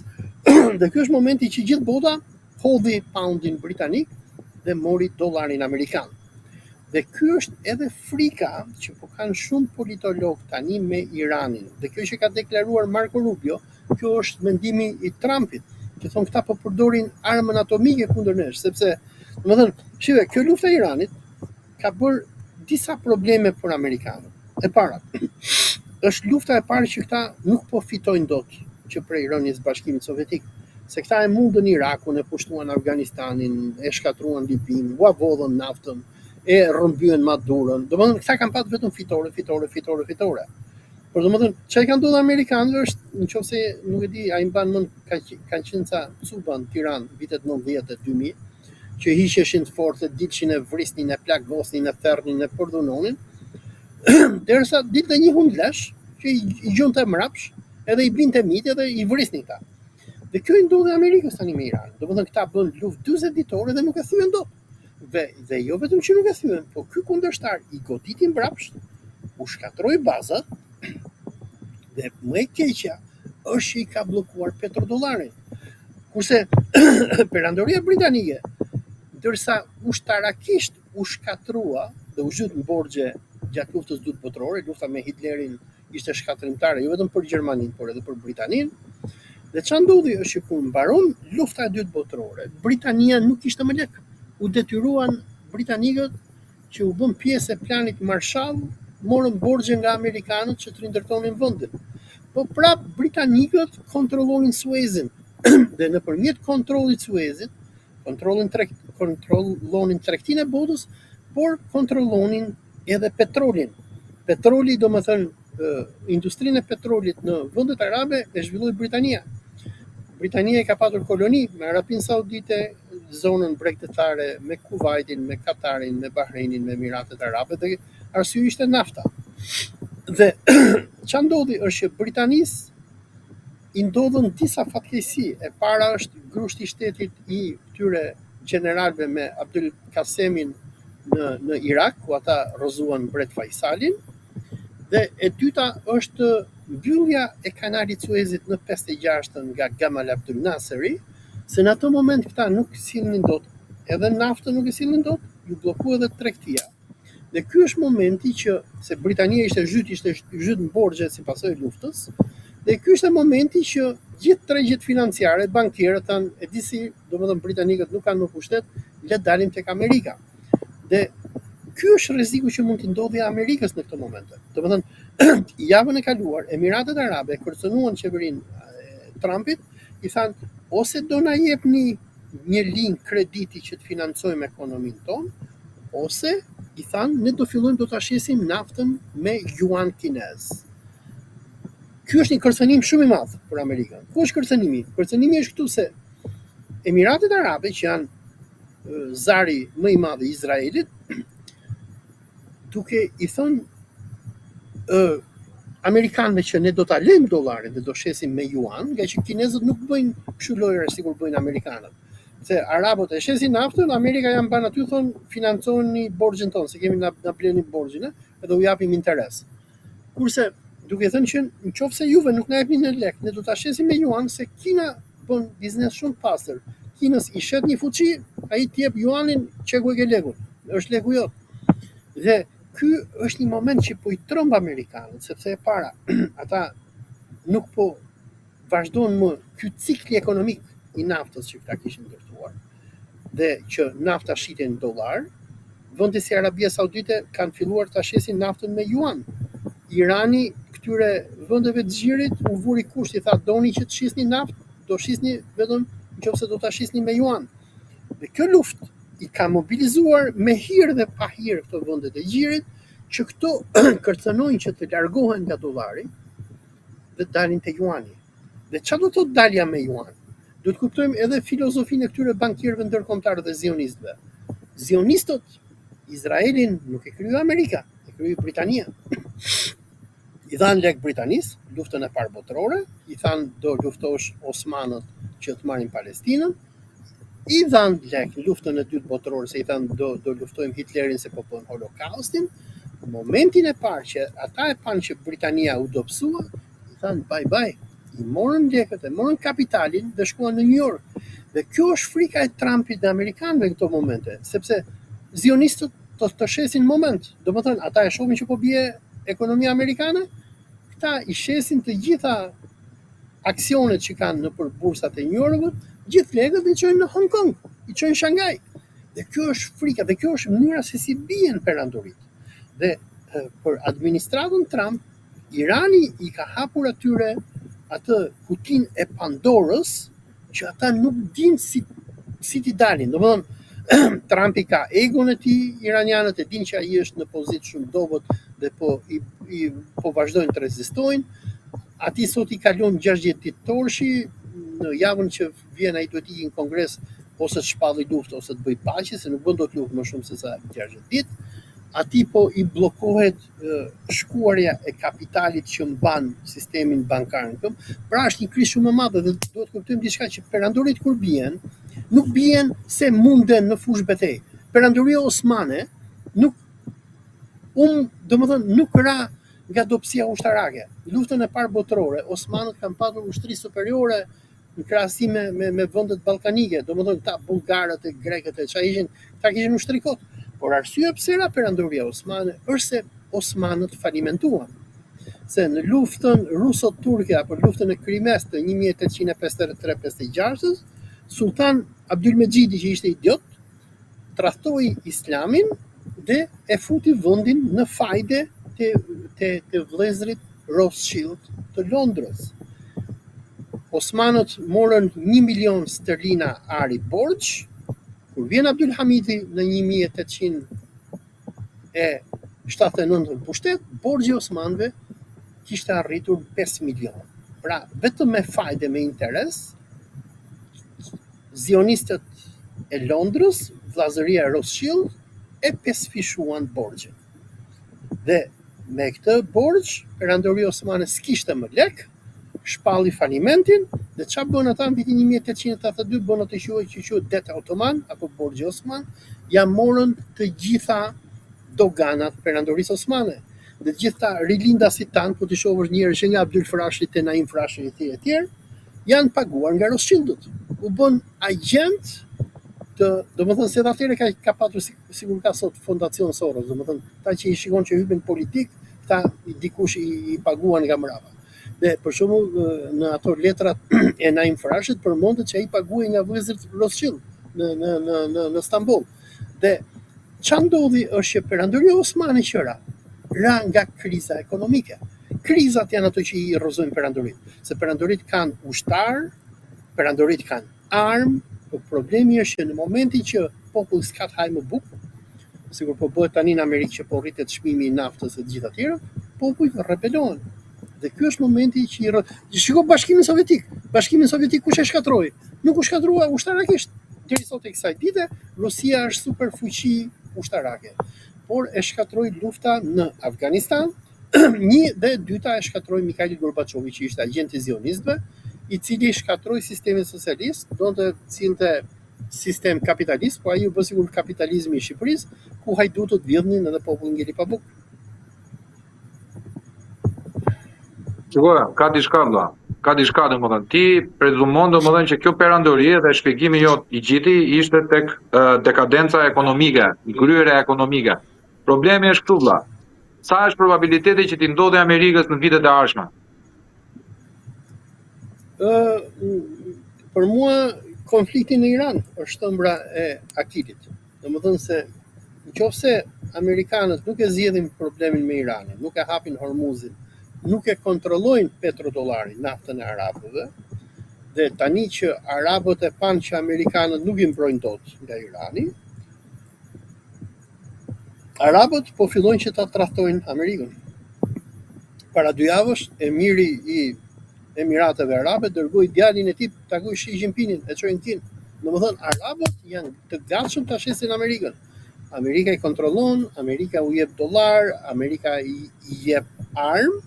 dhe ky është momenti që gjithë bota hodhi poundin britanik dhe mori dollarin amerikan. Dhe ky është edhe frika që po kanë shumë politolog tani me Iranin. Dhe kjo që ka deklaruar Marco Rubio, kjo është mendimi i Trumpit, që thonë këta po përdorin armën atomike kundër nesh, sepse, domethënë, shive, kjo lufta e Iranit ka bërë disa probleme për amerikanët. E para, është lufta e parë që këta nuk po fitojnë dot që prej rënies Bashkimit Sovjetik, se këta e mundën Irakun, e pushtuan Afganistanin, e shkatruan Libin, u avodhën naftën, e rrëmbyen Madurën. Domethënë këta kanë pasur vetëm fitore. Por domethënë çai kanë ndodhur amerikanëve është, nëse nuk e di, ai mban mend kanë qenë ca cuba në Tiranë vitet 90 e 2000, që hiqeshin të fortë, dilshin e vrisnin, e plagosnin, e therrnin, e përdhunonin, derisa dilte një hundlesh që i gjonte mrapsh, edhe i blinte mite dhe i vrisnin këta. Dhe kjo i ndodhi Amerikës tani me Iran. Domethënë këta bën luftë 40 ditore dhe nuk e thyen dot. Dhe jo vetëm që nuk e thyen, po ky kundërshtar i goditin mbrapsht, u shkatroi bazat, dhe më e keqja është që i ka bllokuar petrodollarin. Kurse perandoria britanike, ndërsa ushtarakisht u shkatrua dhe u zhyt në borxhe gjatë luftës dytë botërore, lufta me Hitlerin ishte shkatrimtare jo vetëm për Gjermaninë, por edhe për Britaninë. Dhe ç'a ndodhi është që kur mbaron lufta e dytë botërore, Britania nuk kishte më lek. U detyruan britanikët që u bën pjesë e planit Marshall, morën borxhe nga amerikanët që të rindërtonin vendin. Po prap britanikët kontrollonin Suezin dhe nëpërmjet kontrollit Suezit, kontrollonin tregtinë e botës, por kontrollonin edhe petrolin. Petroli, domethënë industrinë e petrolit në vendet arabe e zhvilloi Britania. Britania ka patur koloni me Arabinë Saudite, zonën bregdetare, me Kuvajtin, me Katarin, me Bahreinin, me Emiratet Arabe, dhe arsye ishte nafta. Dhe ç'a ndodhi është që Britanisë i ndodhën disa fatkeqësi. E para është grushti i shtetit i këtyre gjeneralëve me Abdul Qasemin në Irak, ku ata rrëzuan Bret Faisalin, dhe e dyta është mbyllja e kanalit Suezit në 56 nga Gamal Abdel Naseri, se në atë moment këta nuk sillnin dot, edhe naftën nuk e sillnin dot, ju bllokua edhe tregtia. Dhe ky është momenti që, se Britania ishte zhyt në borxhe si pasojë luftës, dhe ky është momenti që gjithë tregjet financiare, bankierët thanë, e di si, domethënë britanikët nuk kanë më pushtet, le dalim tek Amerika. Dhe ky është rreziku që mund të ndodhi Amerikës në këtë moment. Domethënë, javën e kaluar, Emiratet Arabe kërcënuan qeverinë Trumpit, i thanë, ose do na jepni një linjë krediti që të financojmë ekonominë tonë, ose i thanë, ne do fillojmë do ta shesim naftën me yuan kinez. Ky është një kërcënim shumë i madh për Amerikën. Ku është kërcënimi? Kërcënimi është këtu se Emiratet Arabe, që janë zari më i madh i Izraelit, duke i thënë amerikanëve që ne do ta lejmë dollarin dhe do shesim me yuan, nga që kinezët nuk bëjnë kështu lojëre sikur bëjnë amerikanët. Se arabët e shesin naftën, Amerika janë banë aty thonë financojeni borxhin tonë, se kemi na bleni borxhin, edhe u japim interes. Kurse duke thënë që nëse juve nuk na jepni në lek, ne do ta shesim me yuan, se Kina bën biznes shumë pastër. Kinës i shet një fuqi, ai t'i jep yuanin çeku e lekun. Është leku jot. Dhe ky është një moment që po i tromb amerikanët, sepse e para, ata nuk po vazhdojnë më ky cikli ekonomik i naftës që këta kishin ndërtuar, dhe që nafta shiten në dollar, vende si Arabia Saudite kanë filluar ta shesin naftën me yuan. Irani këtyre vendeve të xhirit u vuri kusht, i tha doni që të shisni naftë, do shisni vetëm nëse do ta shisni me yuan. Dhe kjo luftë i ka mobilizuar me hir dhe pa hir këto vende të gjirit, që këto kërcënojnë që të largohen nga dollari dhe dalin te yuani. Dhe çfarë do të thotë dalja me yuan? Do të kuptojmë edhe filozofinë e këtyre bankierëve ndërkombëtar dhe zionistëve. Zionistët Izraelin nuk e krijoi Amerika, e krijoi Britania. I dhanë lek Britanisë, luftën e parë botërore, i thanë do luftosh Osmanët që të marrin Palestinën, i dhanë lek luftën e dytë botërore, se i thanë do luftojmë Hitlerin se po bën Holokaustin. Në momentin e parë që ata e panë që Britania u dobësua, i thanë bye, i morën lekët, e morën kapitalin dhe shkuan në New York. Dhe kjo është frika e Trumpit dhe Amerikanëve në këto momente, sepse zionistët të shesin moment. Do më thënë, ata e shohin që po bie ekonomia amerikane, këta i shesin të gjitha aksionet që kanë në për bursat e New Yorkut, gjithë legët i çojnë në Hong Kong, i çojnë Shanghai. Dhe kjo është frika, dhe kjo është mënyra se si bien perandorit. Dhe për administratën Trump, Irani i ka hapur atyre atë kutin e Pandorës, që ata nuk dinë si t'i dalin. Do më thënë, Trumpi ka egon e tij, iranianët e dinë që ai është në pozitë shumë dobët dhe po vazhdojnë të rezistojnë. Ati sot i kalon 60 ditë torshi, në javën që vjen ai duhet ikë në Kongres ose të shpallë luftë ose të bëj paqe, se nuk bën dot luftë më shumë se sa 60 ditë. Ati po i bllokohet shkuarja e kapitalit që mban sistemin bankar në këmbë. Pra është një krizë shumë e madhe dhe duhet të kuptojmë diçka, që perandorit kur bien, nuk bien se munden në fushë betejë. Perandoria osmane nuk nuk ra nga dobësia ushtarake. Luftën e parë botërore, osmanët kanë patur ushtri superiore në krahasim me vendet ballkanike, domethënë këta bullgarët e grekët e çfarë kishin ushtri kot. Por arsyeja pse ra perandoria osmane është se osmanët falimentuan. Se në luftën ruso-turke apo luftën e Krimes të 1853-56, Sultan Abdulmexhidi, që ishte idiot, tradhtoi islamin dhe e futi vendin në fajde të vëllezrit Rothschild të Londrës. Osmanët morën 1 milion sterlina ari borxh. Kur vjen Abdulhamidi në 1879 në pushtet, borxhi i osmanëve kishte arritur 5 milion. Pra, vetëm me fajde, me interes, zionistët e Londrës, vllazëria Rothschild, e pesfishuan borxhin. Dhe me këtë borxh, perandoria osmane s'kishte më lek, shpalli falimentin, dhe çfarë bën ata në vitin 1882, bën atë që quhet det otoman apo borxhi osman, ja morën të gjitha doganat perandorisë osmane. Dhe të gjitha rilindasit tanë, po të shohësh njerëz që nga Abdul Frashi te Naim Frashi e tjerë, janë paguar nga Rothschildët. U bën agent domethënë se atëherë ka patur sikur ka sot Fondacion Soros, domethënë ta që i shikon që hypen politik, ta dikush i paguan nga mbrapa. Dhe për shembull në ato letrat e Naim Frashit përmendet që ai paguai nga vëllezërit Rothschild në Stamboll. Dhe çfarë ndodhi është që perandoria osmane qëra ra nga kriza ekonomike. Krizat janë ato që i rrëzojnë perandorit, se perandorit kanë ushtar, perandorit kanë armë, por problemi është që në momentin që populli s'ka të hajë më bukë, sikur po bëhet tani në Amerikë që po rritet çmimi i naftës e të gjitha tjera, populli rebelohen. Dhe ky është momenti që shiko Bashkimin Sovjetik. Bashkimin Sovjetik kush e shkatroi? Nuk u shkatrua ushtarakisht. Deri sot e kësaj dite, Rusia është superfuqi ushtarake. Por e shkatroi lufta në Afganistan, një dhe dyta e shkatroi Mikhail Gorbaçovi, që ishte agent i zionistëve, i cili shkatroi sistemin socialist, donte cilte sistem kapitalist, po ai u bë sikur kapitalizmi i Shqipërisë, ku hajdutët vjedhnin edhe populli ngeli pa bukë. Shikoja, ka diçka domethënë. Ti prezumon domethënë që kjo perandori dhe shpjegimi jot i gjithi ishte tek dekadenca ekonomike, ngryerja ekonomike. Problemi është këtu vlla. Sa është probabiliteti që t'i ndodhi Amerikës në vitet e ardhshme? Për mua konflikti në Iran është ëmbra e akilit. Domethënë se nëse amerikanët nuk e zgjidhin problemin me Iranin, nuk e hapin Hormuzin, nuk e kontrollojnë petrodollarin, naftën e arabëve, dhe tani që arabët e panë që amerikanët nuk i mbrojnë dot nga Irani, arabët po fillojnë që ta trahtojnë Amerikën. Para 2 javësh, emiri i Emirateve Arabe dërgoi djalin e tij takoi Xi Jinpingin e çoi në Kinë. Domethënë arabët janë të gatshëm ta shesin Amerikën. Amerika i kontrollon, Amerika u jep dollar, Amerika i jep armë,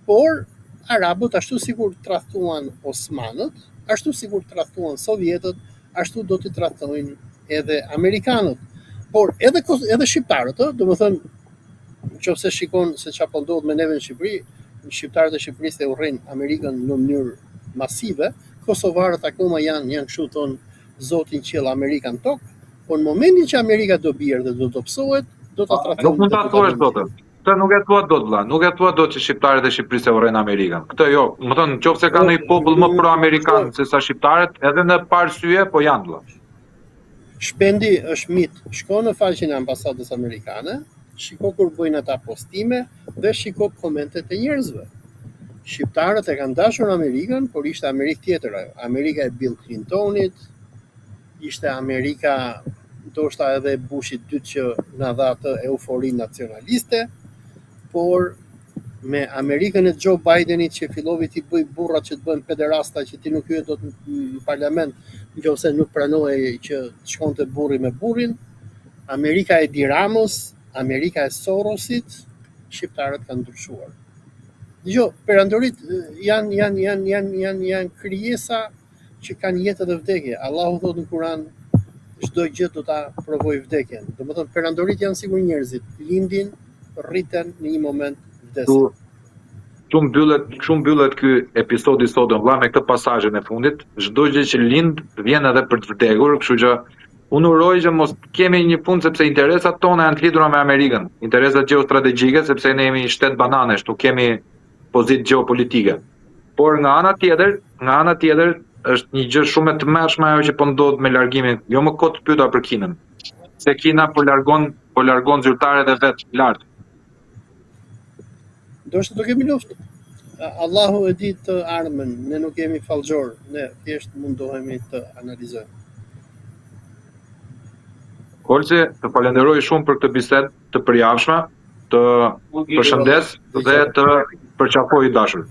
por arabët ashtu sikur tradhtuan Osmanët, ashtu sikur tradhtuan Sovjetët, ashtu do t'i tradhtojnë edhe amerikanët. Por edhe shqiptarët, domethënë nëse shikon se çfarë po ndodh me neve në Shqipëri, shqiptarët e Shqipërisë e urrejnë Amerikën në mënyrë masive, kosovarët akoma janë kështu thon zotin qiell Amerikan tok, por në momentin që Amerika do bjerë dhe do dobësohet, do ta trajtojnë. Nuk mund ta thuash dot. Këtë nuk e thua dot vlla, nuk e thua dot që shqiptarët e Shqipërisë e urrejnë Amerikën. Këtë jo, më thon nëse ka ndonjë popull më pro-amerikan se sa shqiptarët, edhe në parsye po janë vlla. Shpendi është mit. Shko në faqen e ambasadës amerikane, shiko kur bëjnë ata postime dhe shiko komentet e njerëzve. Shqiptarët e kanë dashur Amerikën, por ishte Amerikë tjetër ajo. Amerika e Bill Clintonit, ishte Amerika ndoshta edhe Bushit dytë që na dha atë eufori nacionaliste, por me Amerikën e Joe Bidenit që filloi t'i bëj burrat që të bëhen pederasta që ti nuk hyje dot në parlament nëse nuk pranohej që të shkonte burri me burrin, Amerika e Edi Ramës, Amerika e Sorosit, shqiptarët kanë ndryshuar. Dgjoj, perandorit janë krijesa që kanë jetë dhe vdekje. Allahu thotë në Kur'an, çdo gjë do ta provojë vdekjen. Domethënë perandorit janë sikur njerëzit, lindin, rriten në një moment vdesin. Shumë mbyllet ky episod i sotëm vlla me këtë pasazhin e fundit. Çdo gjë që lind vjen edhe për të vdekur, kështu që unë uroj që mos kemi një fund sepse interesat tona janë të lidhura me Amerikën, interesat gjeostrategjike sepse ne jemi shtet bananesh, tu kemi pozitë gjeopolitike. Por nga ana tjetër është një gjë shumë e tmerrshme ajo që po ndodh me largimin, jo më kot pyeta për Kinën. Se Kina po largon zyrtarët e vet lart. Do të kemi luftë. Allahu e di të armën, ne nuk jemi fallxor, ne thjesht mundohemi të analizojmë. Olsi, të falenderoj shumë për këtë bisedë të përjavshme, të përshëndes dhe të përqafoj i dashur.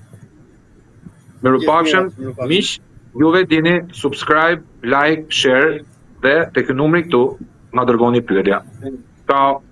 Mirupafshim, miq, juve dini subscribe, like, share dhe tek numri këtu na dërgoni pyetja. Ciao.